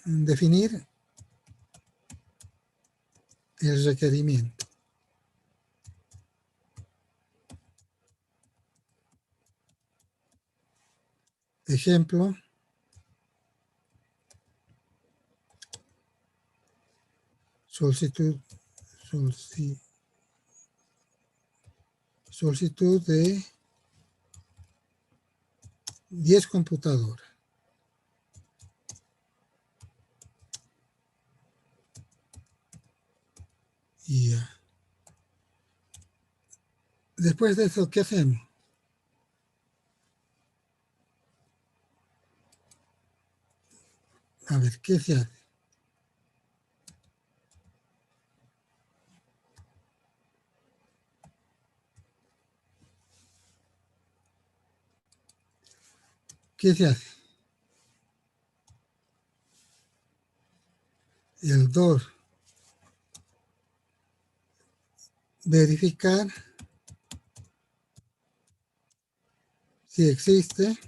definir el requerimiento. Ejemplo, solicitud de 10 computadoras. Y ya. Después de eso, ¿qué hacemos? A ver, ¿qué se hace? ¿Qué se hace? El 2, verificar si existe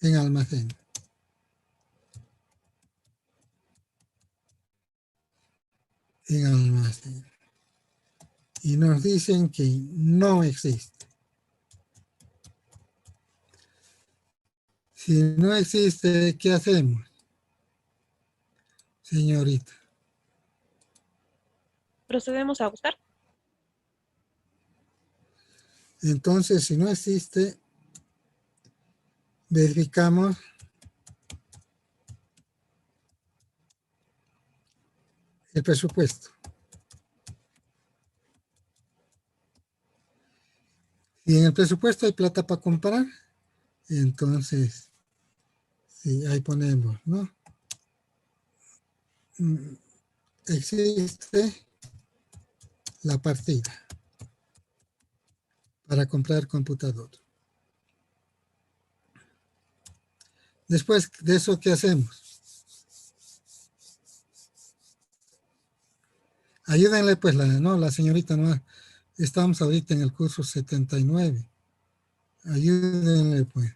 en almacén. En almacén. Y nos dicen que no existe. Si no existe, ¿qué hacemos, señorita? procedemos a buscar. Entonces, si no existe, verificamos el presupuesto. Si en el presupuesto hay plata para comprar, entonces, sí, ahí ponemos, ¿no? Existe la partida para comprar computador. Después de eso, ¿qué hacemos? Ayúdenle, pues, la señorita, no, estamos ahorita en el curso 79. Ayúdenle, pues.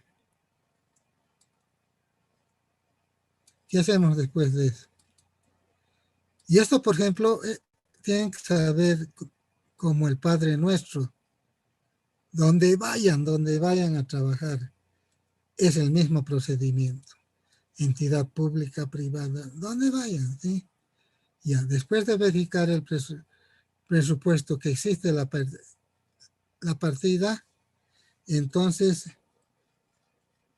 ¿Qué hacemos después de eso? Y esto, por ejemplo, tienen que saber como el Padre Nuestro, donde vayan a trabajar, es el mismo procedimiento. Entidad pública, privada, donde vayan, ¿sí? Ya, después de verificar el presupuesto que existe la partida, entonces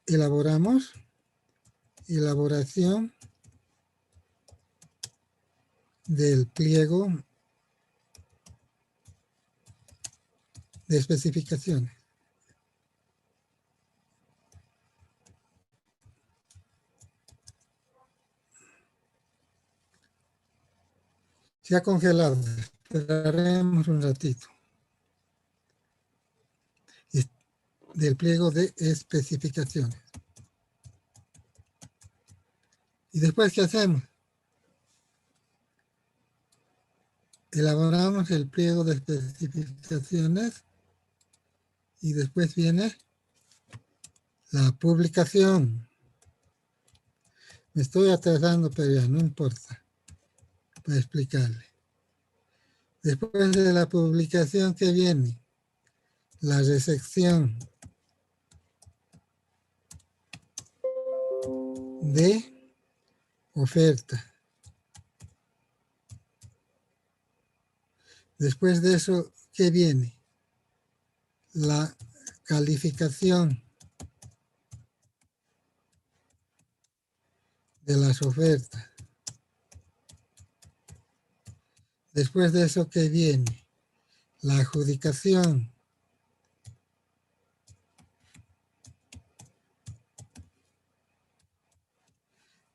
elaboración del pliego de especificaciones. Se ha congelado, esperaremos un ratito. Del pliego de especificaciones. ¿Y después qué hacemos? Elaboramos el pliego de especificaciones Y después viene la publicación. Me estoy atrasando, pero ya no importa, para explicarle. Después de la publicación, ¿qué viene? La recepción de oferta. Después de eso, ¿qué viene? La calificación de las ofertas. Después de eso, ¿qué viene? La adjudicación.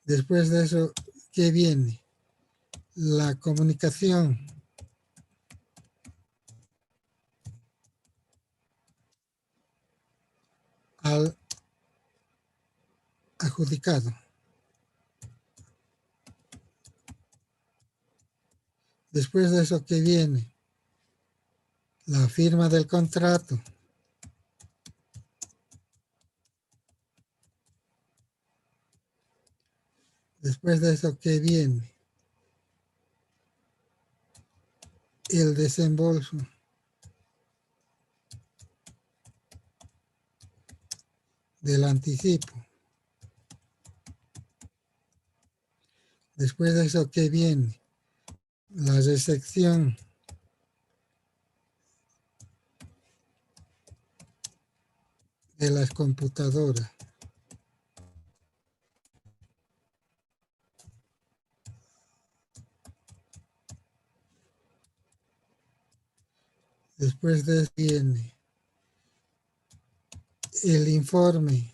Después de eso, ¿qué viene? La comunicación. Al adjudicado. Después de eso, ¿qué viene? La firma del contrato. Después de eso, ¿qué viene? El desembolso. Del anticipo. Después de eso, ¿qué viene? La recepción de las computadoras. Después de eso viene el informe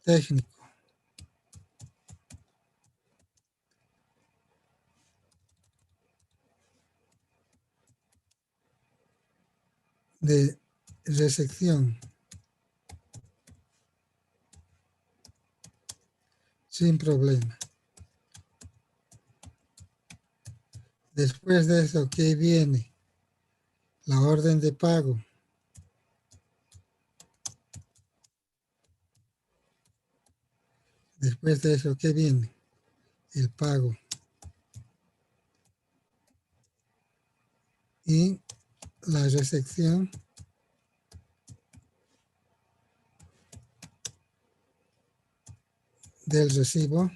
técnico. De recepción. Sin problema. Después de eso, ¿qué viene? La orden de pago. Después de eso, ¿qué viene? El pago. Y la recepción del recibo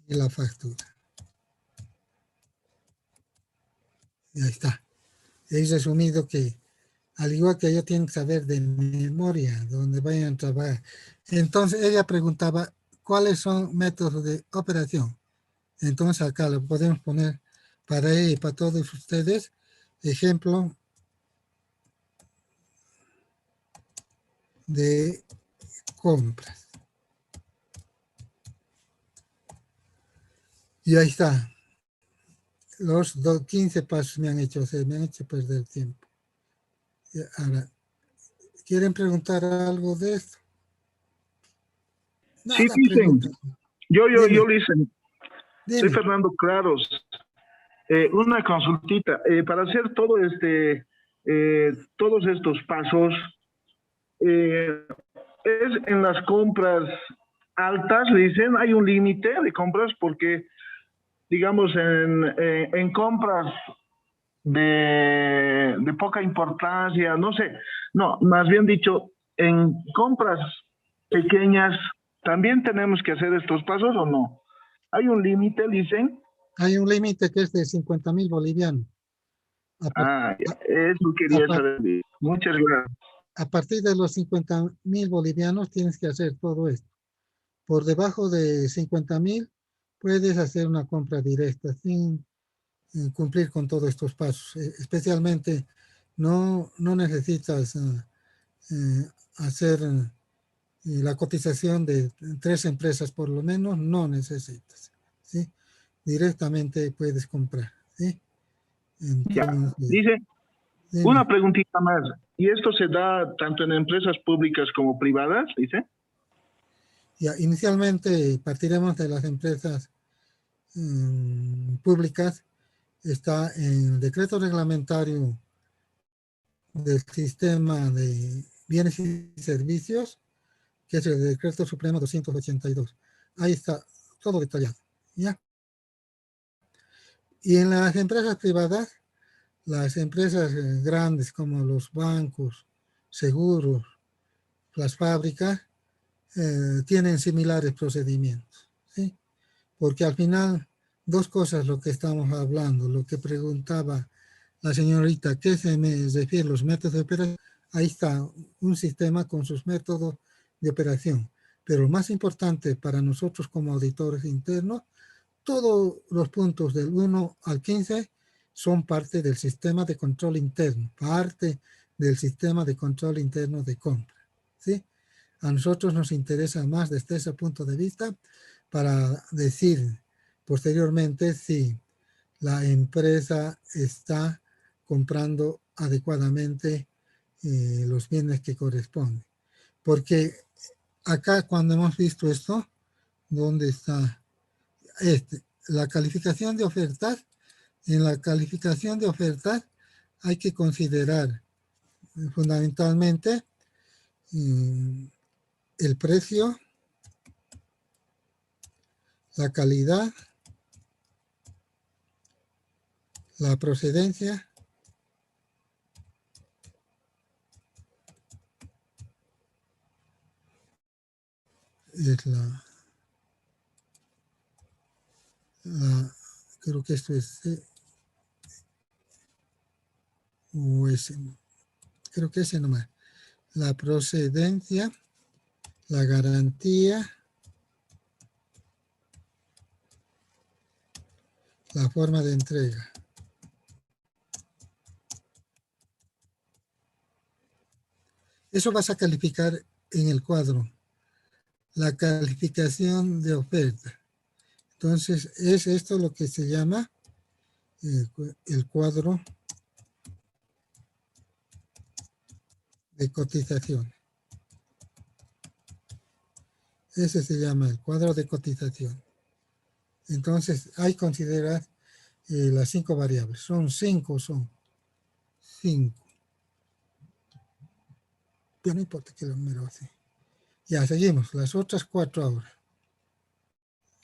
y la factura. Y ahí está. He resumido que, al igual que ella tiene que saber de memoria donde vayan a trabajar. Entonces ella preguntaba, ¿cuáles son métodos de operación? Entonces acá lo podemos poner para ella y para todos ustedes. Ejemplo de compras. Y ahí está. Los 15 pasos me han hecho perder tiempo. Y ahora, ¿quieren preguntar algo de esto? Sí, Nada, dicen. pregunta. Yo, Dime. dicen. Soy Dime. Fernando Claros. Una consultita. Para hacer todos estos pasos, es en las compras altas, dicen, hay un límite de compras porque, digamos, en compras de poca importancia, no sé, no, más bien dicho, en compras pequeñas, ¿también tenemos que hacer estos pasos o no? ¿Hay un límite, dicen? Hay un límite que es de 50.000 bolivianos. Eso quería saber. Muchas gracias. A partir de los 50.000 bolivianos tienes que hacer todo esto. Por debajo de 50.000 puedes hacer una compra directa sin cumplir con todos estos pasos. Especialmente no necesitas hacer la cotización de 3 empresas por lo menos, no necesitas. ¿Sí? Directamente puedes comprar. ¿Sí? Entonces, Dice, dime. una preguntita más. ¿Y esto se da tanto en empresas públicas como privadas, dice? Ya, inicialmente partiremos de las empresas públicas. está en el decreto reglamentario del sistema de bienes y servicios, que es el decreto supremo 282. Ahí está todo detallado, ¿ya? Y en las empresas privadas, las empresas grandes como los bancos, seguros, las fábricas, tienen similares procedimientos, ¿sí? Porque al final, dos cosas lo que estamos hablando, lo que preguntaba la señorita, ¿qué se me refiere los métodos de operación? Ahí está un sistema con sus métodos de operación. Pero lo más importante para nosotros como auditores internos, todos los puntos del 1 al 15 son parte del sistema de control interno, parte del sistema de control interno de compra, ¿sí? A nosotros nos interesa más desde ese punto de vista para decir posteriormente si la empresa está comprando adecuadamente los bienes que corresponden. Porque acá cuando hemos visto esto, ¿dónde está? La calificación de ofertas. En la calificación de ofertas hay que considerar fundamentalmente el precio, la calidad, la procedencia, es creo que esto es o ese, creo que ese nomás, la procedencia, la garantía, la forma de entrega. Eso vas a calificar en el cuadro, la calificación de oferta. Entonces, es esto lo que se llama el cuadro de cotización. Ese se llama el cuadro de cotización. Entonces, hay que considerar las 5 variables. Son 5. Ya no importa que lo número así. Ya, seguimos. Las otras 4 ahora.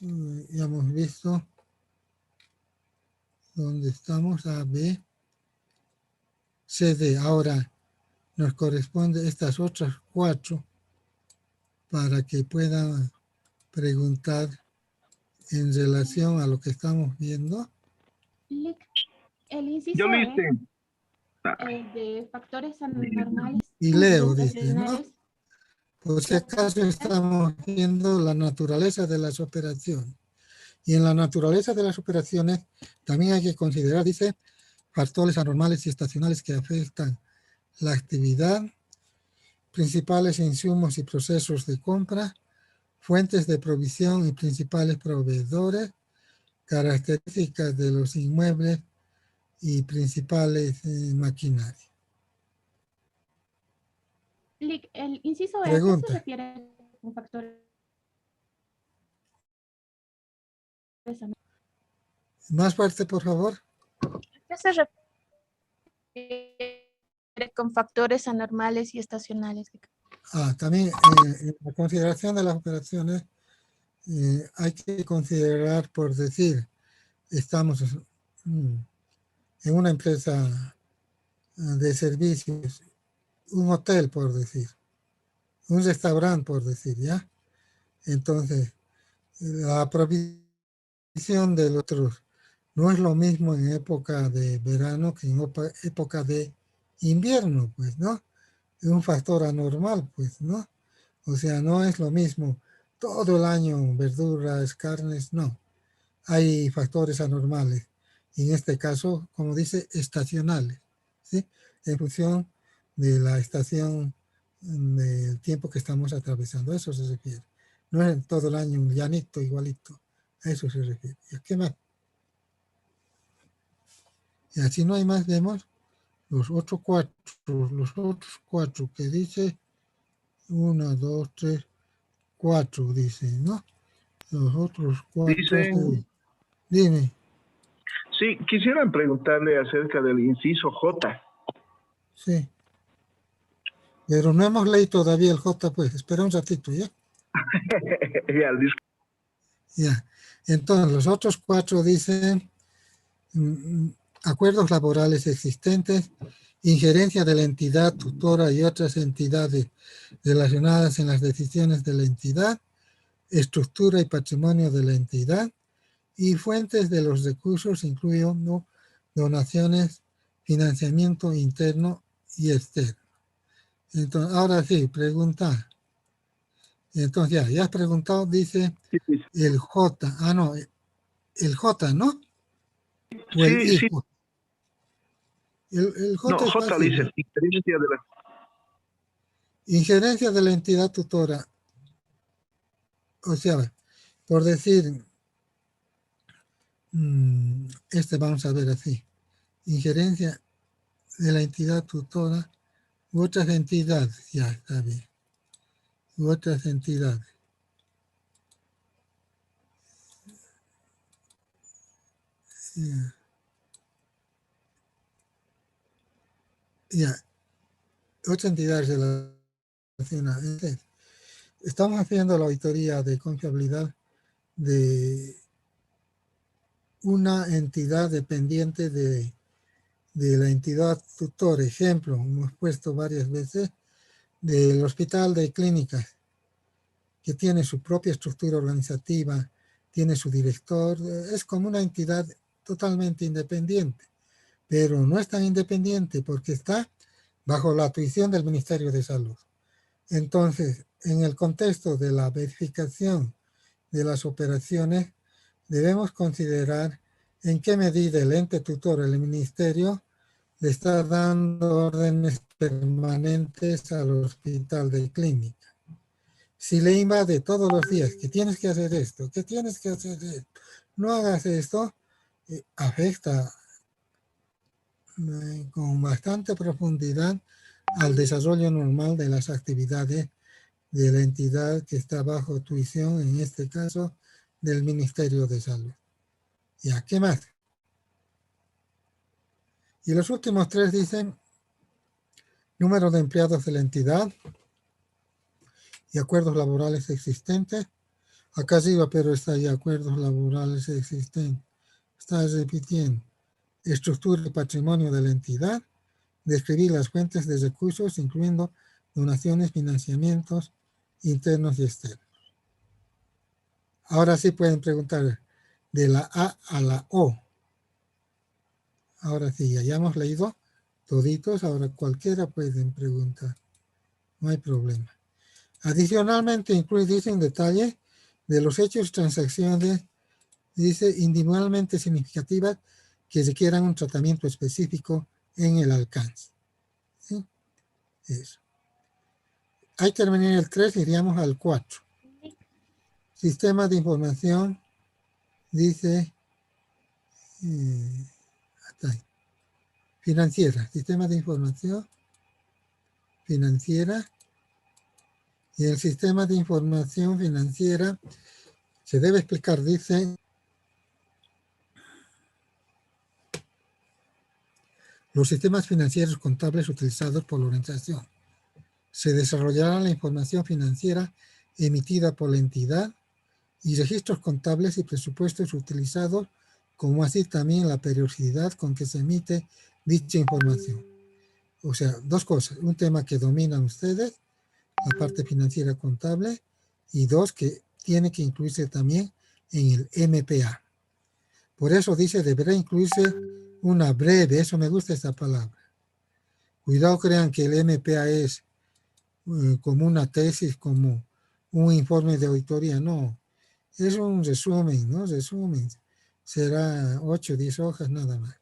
Ya hemos visto dónde estamos. A, B, C, D. Ahora nos corresponde estas otras 4 para que puedan preguntar en relación a lo que estamos viendo. El inciso Yo E, listé. de factores anormales Y y leo, dice, ¿no? estacionales. Por si acaso estamos viendo la naturaleza de las operaciones. Y en la naturaleza de las operaciones también hay que considerar, dice, factores anormales y estacionales que afectan la actividad, principales insumos y procesos de compra, fuentes de provisión y principales proveedores, características de los inmuebles y principales maquinarias. El inciso E, ¿a qué se Pregunta. refiere con factores anormales? Más fuerte, por favor. ¿Qué se refiere con factores anormales y estacionales? También en la consideración de las operaciones hay que considerar, por decir, estamos en una empresa de servicios, un hotel, por decir, un restaurante, por decir, ¿ya? Entonces, la provisión de otros no es lo mismo en época de verano que en época de invierno, pues, ¿no? Es un factor anormal, pues, ¿no? O sea, no es lo mismo todo el año verduras, carnes, no. Hay factores anormales. En este caso, como dice, estacionales, ¿sí? En función de la estación del tiempo que estamos atravesando. A eso se refiere. No es todo el año un llanito igualito. A eso se refiere. ¿Y qué más? Y así no hay más, vemos los otros 4 que dice 1, 2, 3, 4, dice, ¿no? Los otros 4, Dice, dime. Sí, quisiera preguntarle acerca del inciso J. Sí. Pero no hemos leído todavía el J, pues. Espera un ratito, ¿ya? Ya, Ya. Entonces, los otros 4 dicen acuerdos laborales existentes, injerencia de la entidad tutora y otras entidades relacionadas en las decisiones de la entidad, estructura y patrimonio de la entidad, y fuentes de los recursos, incluyendo donaciones, financiamiento interno y externo. Entonces, ahora sí, pregunta. Entonces, ya has preguntado, dice sí, el J. Ah, no, el J, ¿no? O el sí, I. sí. El No, J es J fácil, dice ¿no? injerencia de la... Injerencia de la entidad tutora. O sea, por decir, vamos a ver así. Injerencia de la entidad tutora u otras entidades. Ya, está bien. U otras entidades. Ya. Ya. Otras entidades relacionadas. Estamos haciendo la auditoría de confiabilidad de una entidad dependiente de la entidad tutor. Ejemplo, hemos puesto varias veces, del Hospital de Clínicas, que tiene su propia estructura organizativa, tiene su director, es como una entidad totalmente independiente, pero no es tan independiente porque está bajo la tuición del Ministerio de Salud. Entonces, en el contexto de la verificación de las operaciones, debemos considerar en qué medida el ente tutor, el ministerio, le está dando órdenes permanentes al hospital de clínica. Si le invade todos los días que tienes que hacer esto, que tienes que hacer esto, no hagas esto, afecta con bastante profundidad al desarrollo normal de las actividades de la entidad que está bajo tuición, en este caso, del Ministerio de Salud. ¿Ya qué más? Y los últimos 3 dicen número de empleados de la entidad y acuerdos laborales existentes. Acá sí va, pero está ahí, acuerdos laborales existentes. Está repitiendo. Estructura y patrimonio de la entidad. Describir las fuentes de recursos, incluyendo donaciones, financiamientos internos y externos. Ahora sí pueden preguntar de la A a la O. Ahora sí, ya hemos leído toditos, ahora cualquiera pueden preguntar. No hay problema. Adicionalmente, dice en detalle de los hechos y transacciones, dice individualmente significativas que requieran un tratamiento específico en el alcance. ¿Sí? Eso. Ahí terminé el 3, iríamos al 4. Sistema de información, dice, hasta ahí. Financiera, sistema de información financiera. Y el sistema de información financiera se debe explicar, dice, los sistemas financieros contables utilizados por la organización. Se desarrollará la información financiera emitida por la entidad y registros contables y presupuestos utilizados, como así también la periodicidad con que se emite dicha información. O sea, 2 cosas. Un tema que dominan ustedes, la parte financiera contable, y 2, que tiene que incluirse también en el MPA. Por eso dice, deberá incluirse una breve, eso me gusta esta palabra. Cuidado, crean que el MPA es como una tesis, como un informe de auditoría, no. Es un resumen, ¿no? Resumen. Será 8 o 10 hojas nada más.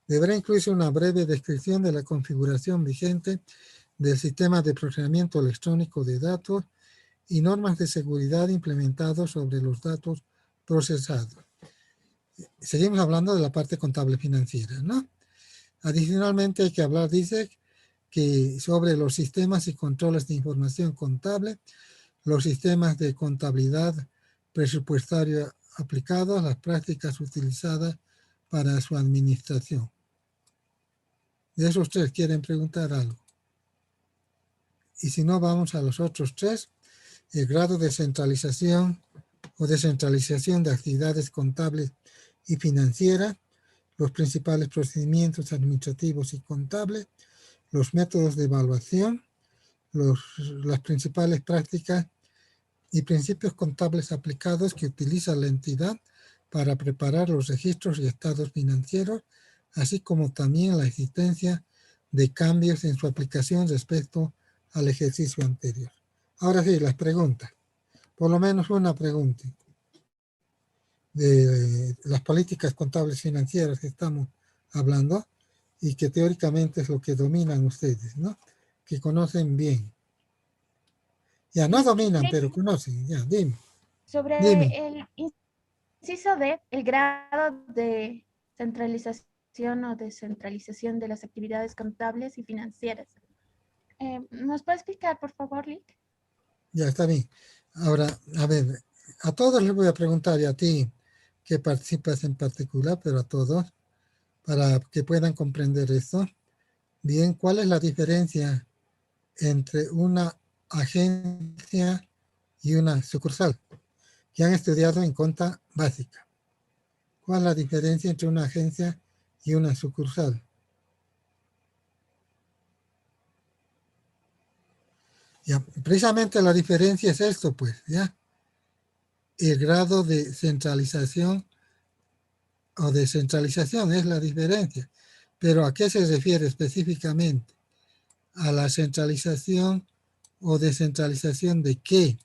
Deberá incluirse una breve descripción de la configuración vigente del sistema de procesamiento electrónico de datos y normas de seguridad implementados sobre los datos procesados. Seguimos hablando de la parte contable financiera, ¿no? Adicionalmente hay que hablar, dice, que sobre los sistemas y controles de información contable, los sistemas de contabilidad presupuestaria aplicados, las prácticas utilizadas para su administración. De esos tres quieren preguntar algo. Y si no, vamos a los otros tres. El grado de centralización o descentralización de actividades contables y financieras, los principales procedimientos administrativos y contables, los métodos de evaluación, las principales prácticas y principios contables aplicados que utiliza la entidad para preparar los registros y estados financieros, así como también la existencia de cambios en su aplicación respecto al ejercicio anterior. Ahora sí, las preguntas. Por lo menos una pregunta de las políticas contables financieras que estamos hablando y que teóricamente es lo que dominan ustedes, ¿no? Que conocen bien. Ya, no dominan, pero conocen. Ya, dime. Sobre el inciso D, el grado de centralización o descentralización de las actividades contables y financieras. ¿Nos puede explicar, por favor, Lick? Ya, está bien. Ahora, a ver, a todos les voy a preguntar y a ti que participas en particular, pero a todos, para que puedan comprender esto. Bien, ¿cuál es la diferencia entre una agencia y una sucursal? Que han estudiado en conta básica. ¿Cuál es la diferencia entre una agencia y una sucursal? Ya, precisamente la diferencia es esto, pues, ¿ya? El grado de centralización o descentralización es la diferencia. Pero ¿a qué se refiere específicamente? ¿A la centralización o descentralización de qué?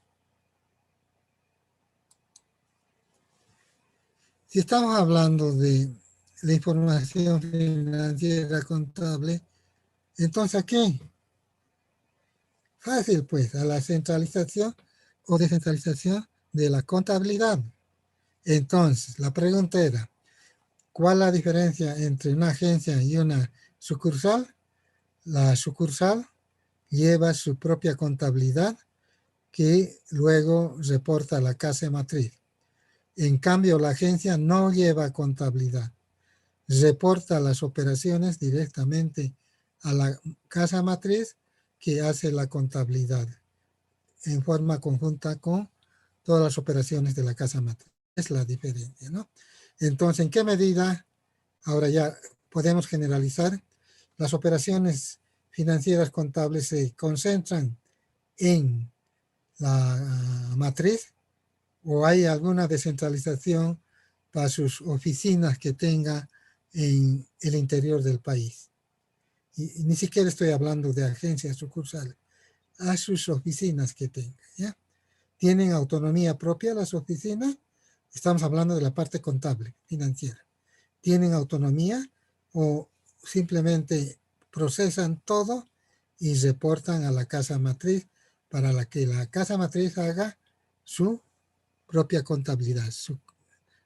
Si estamos hablando de la información financiera contable, entonces ¿a qué? Fácil, pues, a la centralización o descentralización de la contabilidad. Entonces, la pregunta era, ¿cuál es la diferencia entre una agencia y una sucursal? La sucursal lleva su propia contabilidad que luego reporta a la casa matriz. En cambio, la agencia no lleva contabilidad. Reporta las operaciones directamente a la casa matriz que hace la contabilidad en forma conjunta con todas las operaciones de la casa matriz. Es la diferencia, ¿no? Entonces, ¿en qué medida ahora ya podemos generalizar? Las operaciones financieras contables se concentran en la matriz o hay alguna descentralización para sus oficinas que tenga en el interior del país. Y ni siquiera estoy hablando de agencias sucursales, a sus oficinas que tenga, ¿ya? ¿Tienen autonomía propia las oficinas? Estamos hablando de la parte contable, financiera. ¿Tienen autonomía o simplemente procesan todo y reportan a la casa matriz para la que la casa matriz haga su propia contabilidad?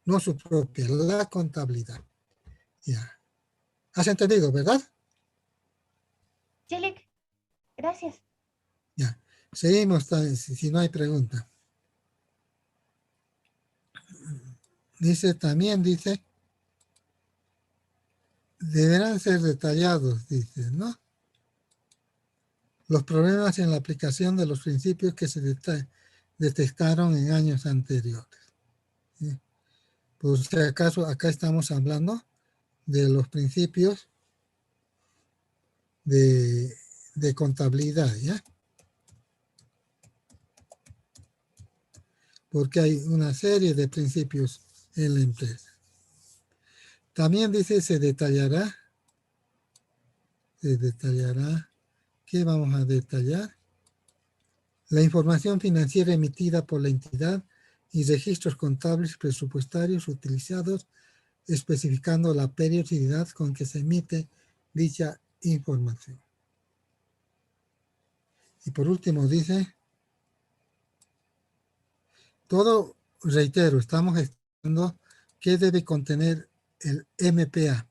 No su propia, la contabilidad. Ya. ¿Has entendido, verdad? Sí, Lick. Gracias. Ya. Seguimos si no hay pregunta. También dice, deberán ser detallados, dice, ¿no? Los problemas en la aplicación de los principios que se detectaron en años anteriores. ¿Sí? Por si acaso, acá estamos hablando de los principios de contabilidad, ¿ya? Porque hay una serie de principios en la empresa. También dice, se detallará, ¿qué vamos a detallar? La información financiera emitida por la entidad y registros contables presupuestarios utilizados, especificando la periodicidad con que se emite dicha información. Y por último dice, todo, reitero, estamos estudiando qué debe contener el MPA,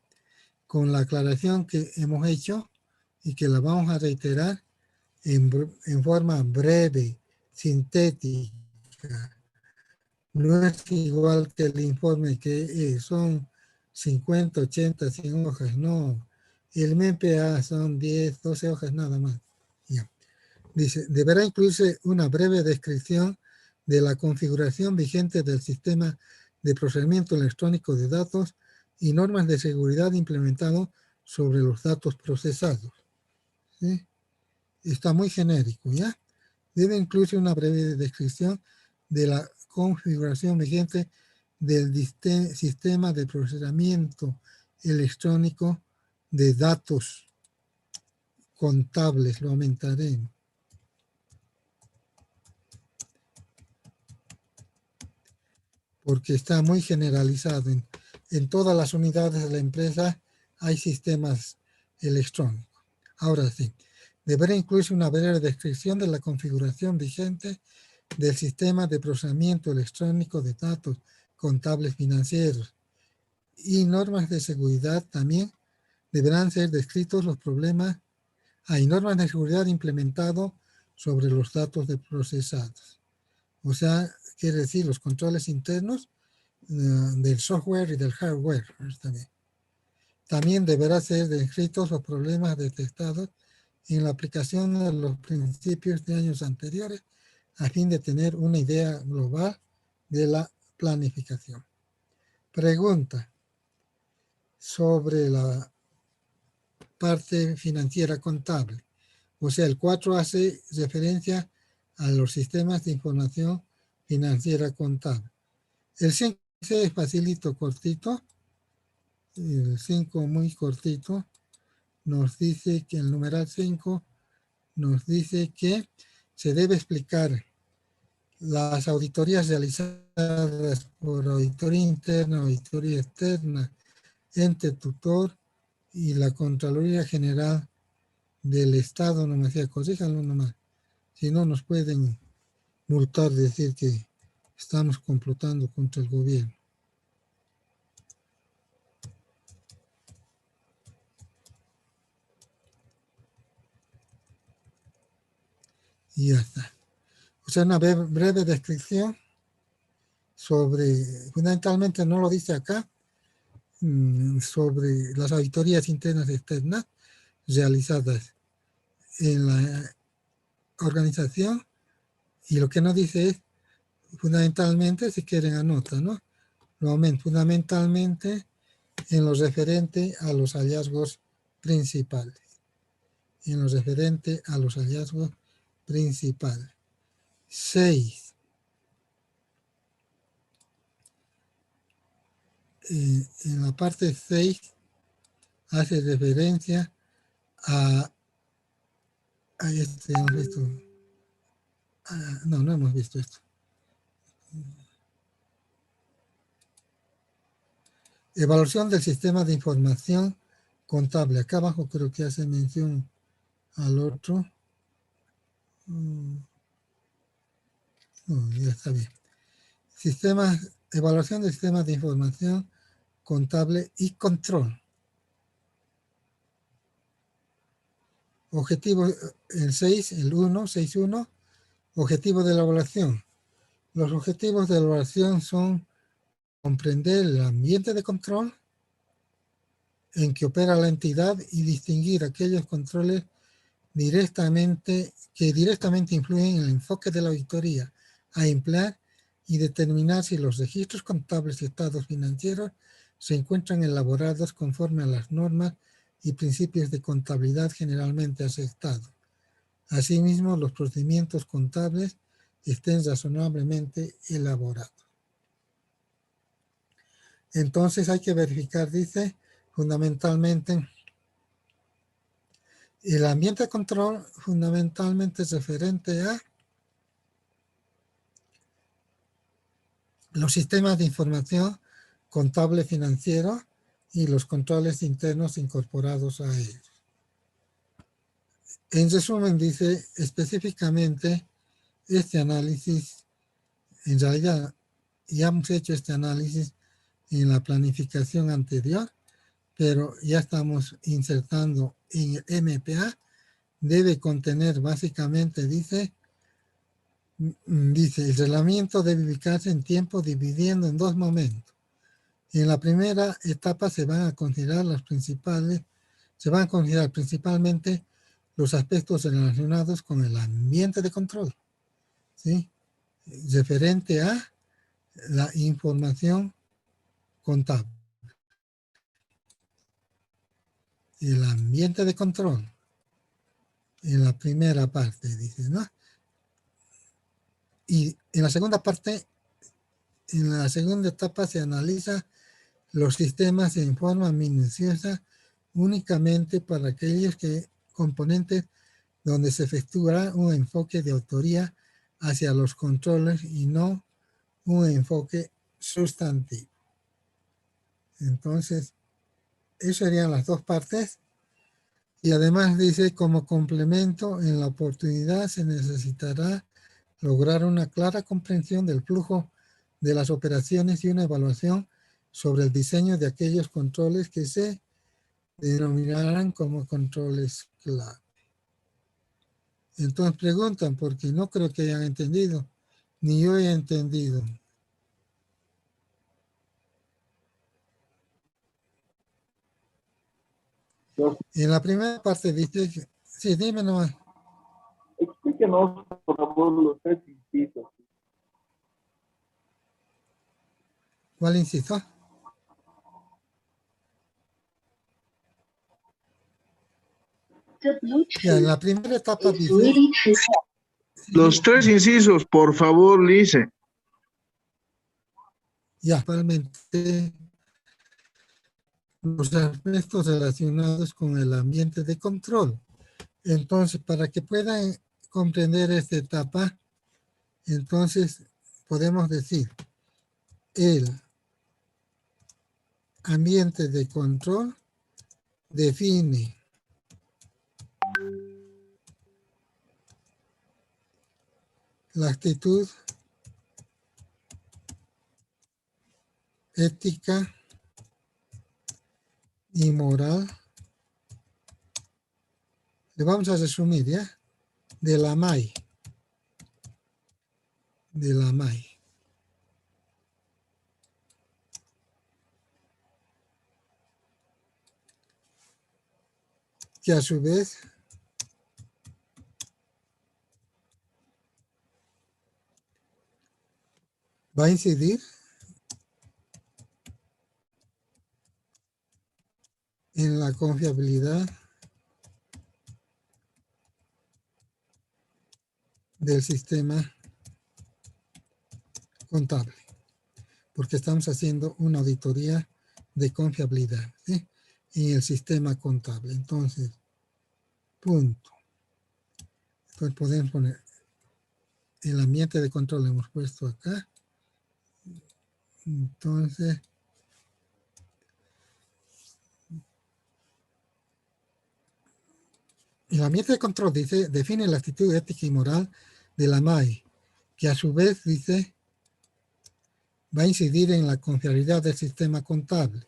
con la aclaración que hemos hecho y que la vamos a reiterar en forma breve, sintética. No es igual que el informe que son 50, 80, 100 hojas. No, el MPA son 10, 12 hojas nada más. Ya. Dice, deberá incluirse una breve descripción de la configuración vigente del sistema de procesamiento electrónico de datos y normas de seguridad implementado sobre los datos procesados. ¿Sí? Está muy genérico, ¿ya? Debe incluirse una breve descripción de la configuración vigente del sistema de procesamiento electrónico de datos contables, lo aumentaremos. Porque está muy generalizado. En todas las unidades de la empresa hay sistemas electrónicos. Ahora sí, deberá incluirse una breve descripción de la configuración vigente del sistema de procesamiento electrónico de datos contables financieros y normas de seguridad también deberán ser descritos los problemas. Hay normas de seguridad implementados sobre los datos procesados. O sea, quiere decir los controles internos del software y del hardware. También deberá ser descritos los problemas detectados en la aplicación de los principios de años anteriores a fin de tener una idea global de la planificación. Pregunta sobre la parte financiera contable. O sea, el 4 hace referencia a los sistemas de información financiera contable. El 5 es facilito, cortito. El 5 muy cortito. Nos dice que el numeral 5 nos dice que se debe explicar las auditorías realizadas por auditoría interna, auditoría externa, ente tutor y la Contraloría General del Estado, no me decía, corríjanlo nomás. Si no, nos pueden multar, decir que estamos complotando contra el gobierno. Y ya está. O sea, una breve descripción sobre, fundamentalmente no lo dice acá, sobre las auditorías internas y externas realizadas en la organización, y lo que no dice es fundamentalmente, si quieren anota, ¿no? Nuevamente, fundamentalmente en lo referente a los hallazgos principales. En lo referente a los hallazgos principales. 6. En la parte 6 hace referencia a este, hemos visto. No hemos visto esto. Evaluación del sistema de información contable. Acá abajo creo que hace mención al otro. No, ya está bien. Evaluación del sistema de información contable y control. Objetivo, el 6, el 1, 6.1, objetivo de la evaluación. Los objetivos de la evaluación son comprender el ambiente de control en que opera la entidad y distinguir aquellos controles que directamente influyen en el enfoque de la auditoría a emplear y determinar si los registros contables y estados financieros se encuentran elaborados conforme a las normas y principios de contabilidad generalmente aceptados. Asimismo, los procedimientos contables estén razonablemente elaborados. Entonces hay que verificar, dice, fundamentalmente, el ambiente de control fundamentalmente es referente a los sistemas de información contable financiero y los controles internos incorporados a ellos. En resumen, dice específicamente este análisis, en realidad ya hemos hecho este análisis en la planificación anterior, pero ya estamos insertando en el MPA, debe contener básicamente, dice, el reglamento debe ubicarse en tiempo dividiendo en dos momentos. En la primera etapa se van a considerar principalmente los aspectos relacionados con el ambiente de control, ¿sí? Referente a la información contable. El ambiente de control, en la primera parte, dice, ¿no? Y en la segunda parte, en la segunda etapa se analiza los sistemas en forma minuciosa únicamente para aquellos componentes donde se efectúa un enfoque de autoría hacia los controles y no un enfoque sustantivo. Entonces, esas serían las dos partes. Y además dice, como complemento, en la oportunidad se necesitará lograr una clara comprensión del flujo de las operaciones y una evaluación sobre el diseño de aquellos controles que se denominarán como controles clave. Entonces preguntan, porque no creo que hayan entendido, ni yo he entendido. En la primera parte dice, sí, dime nomás. Explíquenos, por favor, los 3 incisos. ¿Cuál inciso? Ya, en la primera etapa dice... Los 3 incisos, por favor, Lice. Ya, actualmente los aspectos relacionados con el ambiente de control. Entonces, para que puedan comprender esta etapa, entonces podemos decir, el ambiente de control define la actitud ética y moral. Le vamos a resumir, ¿ya? De la MAI. De la MAI. Que a su vez va a incidir en la confiabilidad del sistema contable, porque estamos haciendo una auditoría de confiabilidad, ¿sí? En el sistema contable. Entonces, punto. Entonces podemos poner el ambiente de control, lo hemos puesto acá. Entonces, el ambiente de control dice, define la actitud ética y moral de la MAI, que a su vez dice, va a incidir en la confiabilidad del sistema contable.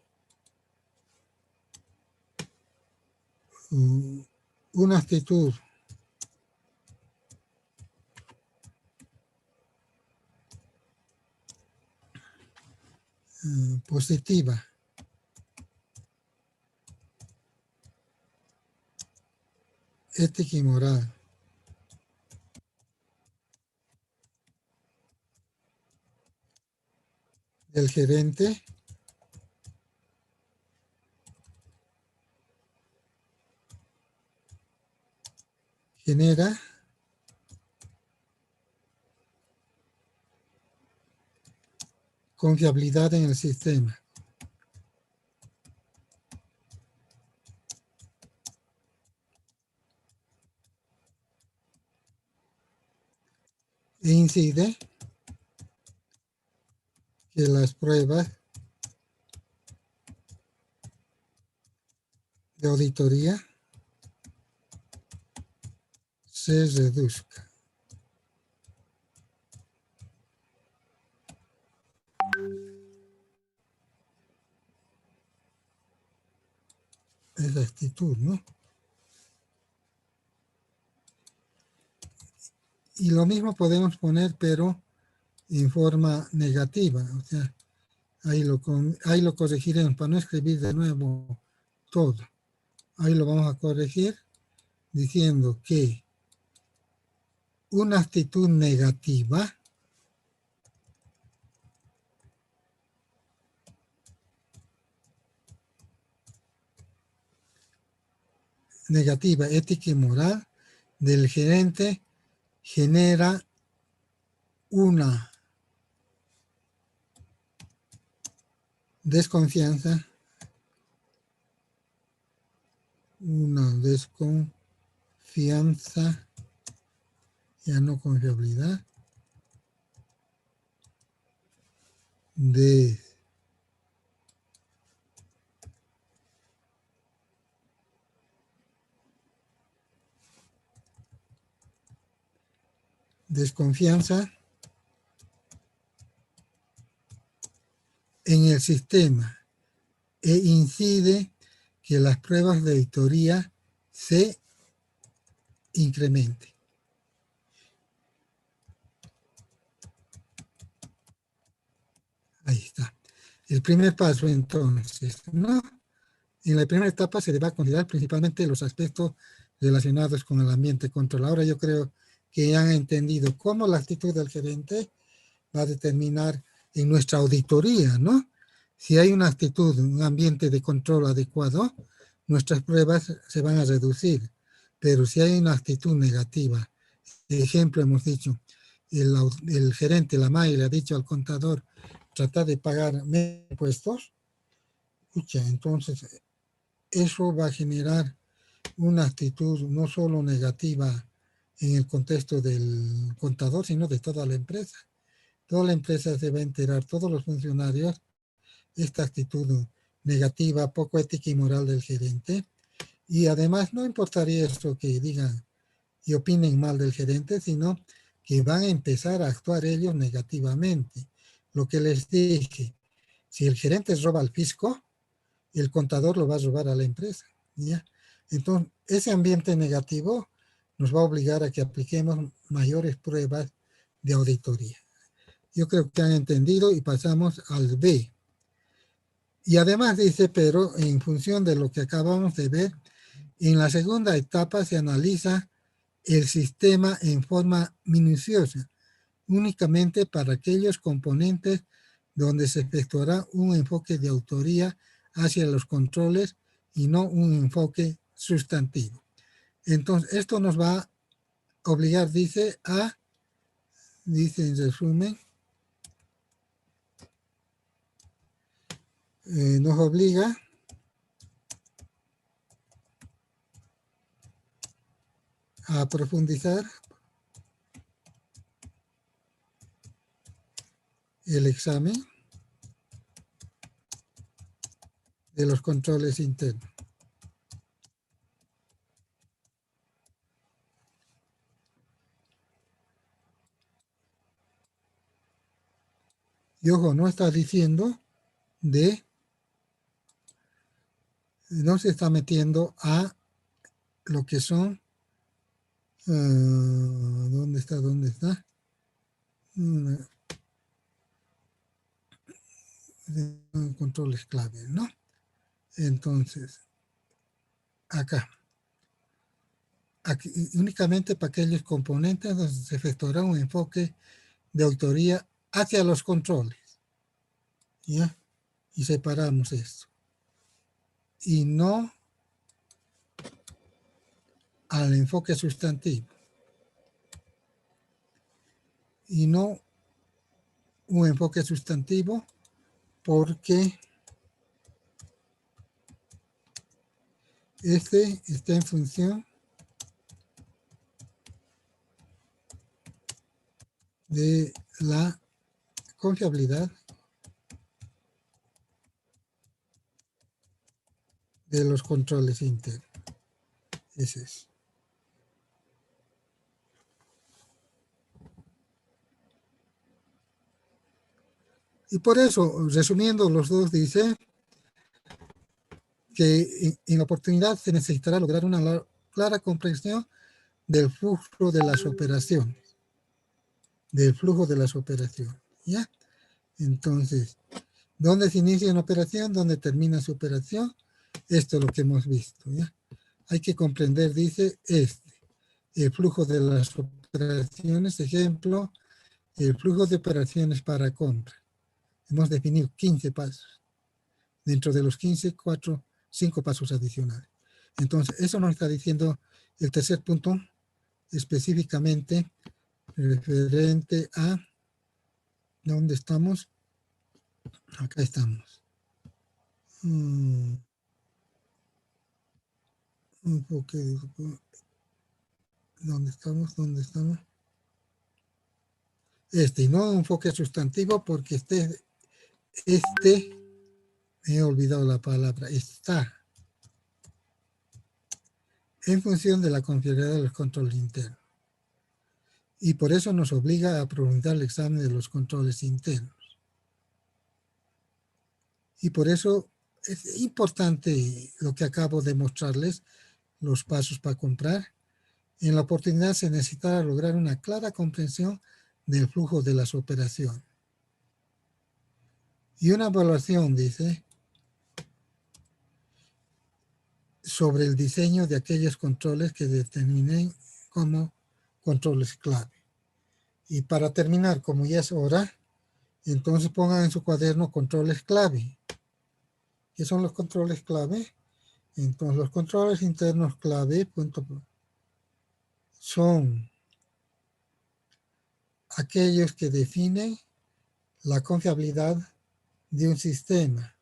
Una actitud positiva ética y moral del gerente genera confiabilidad en el sistema. E incide que las pruebas de auditoría se reduzcan. Esa actitud, ¿no? Y lo mismo podemos poner, pero en forma negativa, o sea, Ahí lo corregiremos para no escribir de nuevo todo. Ahí lo vamos a corregir diciendo que una actitud negativa ética y moral del gerente genera una desconfianza, ya no confiabilidad, desconfianza en el sistema e incide que las pruebas de auditoría se incrementen. Ahí está. El primer paso, entonces, ¿no? En la primera etapa se va a considerar principalmente los aspectos relacionados con el ambiente de control. Ahora yo creo que han entendido cómo la actitud del gerente va a determinar en nuestra auditoría, ¿no? Si hay una actitud, un ambiente de control adecuado, nuestras pruebas se van a reducir. Pero si hay una actitud negativa, ejemplo, hemos dicho, el gerente, la MAE, le ha dicho al contador, tratar de pagar menos impuestos, entonces eso va a generar una actitud no solo negativa en el contexto del contador, sino de toda la empresa. Toda la empresa se va a enterar, todos los funcionarios, esta actitud negativa, poco ética y moral del gerente. Y además no importaría esto que digan y opinen mal del gerente, sino que van a empezar a actuar ellos negativamente. Lo que les dije, si el gerente roba al fisco, el contador lo va a robar a la empresa, ¿ya? Entonces, ese ambiente negativo nos va a obligar a que apliquemos mayores pruebas de auditoría. Yo creo que han entendido y pasamos al B. Y además dice, pero en función de lo que acabamos de ver, en la segunda etapa se analiza el sistema en forma minuciosa, únicamente para aquellos componentes donde se efectuará un enfoque de autoría hacia los controles y no un enfoque sustantivo. Entonces, esto nos va a obligar, dice en resumen, nos obliga a profundizar el examen de los controles internos. Y ojo, no está diciendo no se está metiendo a lo que son, ¿dónde está? Controles clave, ¿no? Entonces, aquí, únicamente para aquellos componentes donde se efectuará un enfoque de auditoría hacia los controles, ¿ya? Y separamos esto. Y no al enfoque sustantivo. Y no un enfoque sustantivo porque este está en función de la confiabilidad de los controles internos. Ese es. Y por eso, resumiendo los dos, dice que en la oportunidad se necesitará lograr una clara comprensión del flujo de las operaciones. ¿Ya? Entonces, ¿Dónde se inicia una operación? ¿Dónde termina su operación? Esto es lo que hemos visto, ¿ya? Hay que comprender, dice, el flujo de las operaciones, ejemplo, el flujo de operaciones para compra. Hemos definido 15 pasos. Dentro de los 15, 5 pasos adicionales. Entonces, eso nos está diciendo el tercer punto, específicamente referente a ¿dónde estamos? Acá estamos. Un poco, ¿dónde estamos? ¿Dónde estamos? Y no un enfoque sustantivo porque me he olvidado la palabra, está en función de la confiabilidad de los controles internos. Y por eso nos obliga a preguntar el examen de los controles internos. Y por eso es importante lo que acabo de mostrarles, los pasos para comprar. En la oportunidad se necesitará lograr una clara comprensión del flujo de las operaciones. Y una evaluación, dice, sobre el diseño de aquellos controles que determinen como controles clave. Y para terminar, como ya es hora, entonces pongan en su cuaderno controles clave. ¿Qué son los controles clave? Entonces, los controles internos clave son aquellos que definen la confiabilidad de un sistema.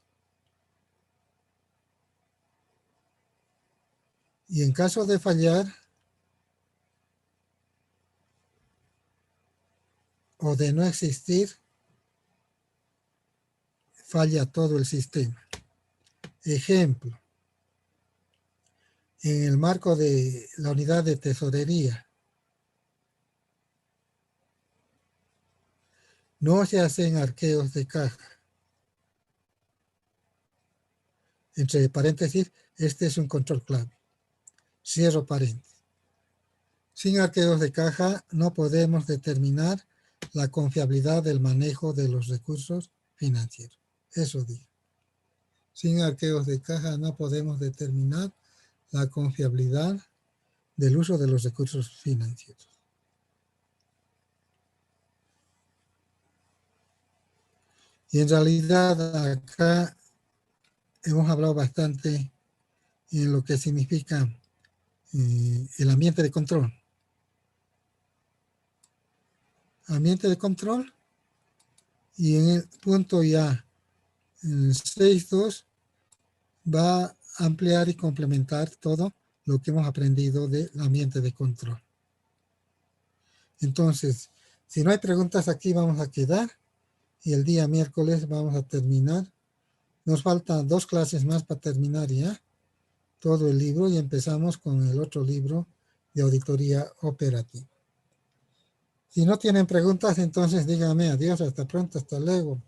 Y en caso de fallar o de no existir, falla todo el sistema. Ejemplo, en el marco de la unidad de tesorería, no se hacen arqueos de caja. Entre paréntesis, este es un control clave. Cierro paréntesis. Sin arqueos de caja no podemos determinar la confiabilidad del manejo de los recursos financieros. Eso digo. Sin arqueos de caja no podemos determinar la confiabilidad del uso de los recursos financieros. Y en realidad acá hemos hablado bastante en lo que significa el ambiente de control. Ambiente de control, y en el punto ya 6.2 va a ampliar y complementar todo lo que hemos aprendido del ambiente de control. Entonces, si no hay preguntas aquí vamos a quedar y el día miércoles vamos a terminar. Nos faltan 2 clases más para terminar ya todo el libro y empezamos con el otro libro de auditoría operativa. Si no tienen preguntas, entonces díganme adiós, hasta pronto, hasta luego.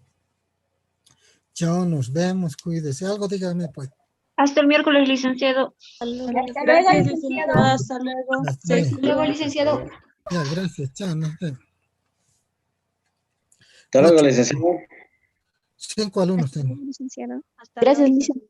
Chao, nos vemos, cuídese. Algo díganme pues. Hasta el miércoles, licenciado. Hasta luego, Gracias, licenciado. licenciado. Hasta luego. Hasta luego. Hasta luego, licenciado. Ya, gracias, chao, nos vemos. Hasta luego, 8, licenciado. 5 alumnos tengo. Licenciado. Gracias, licenciado.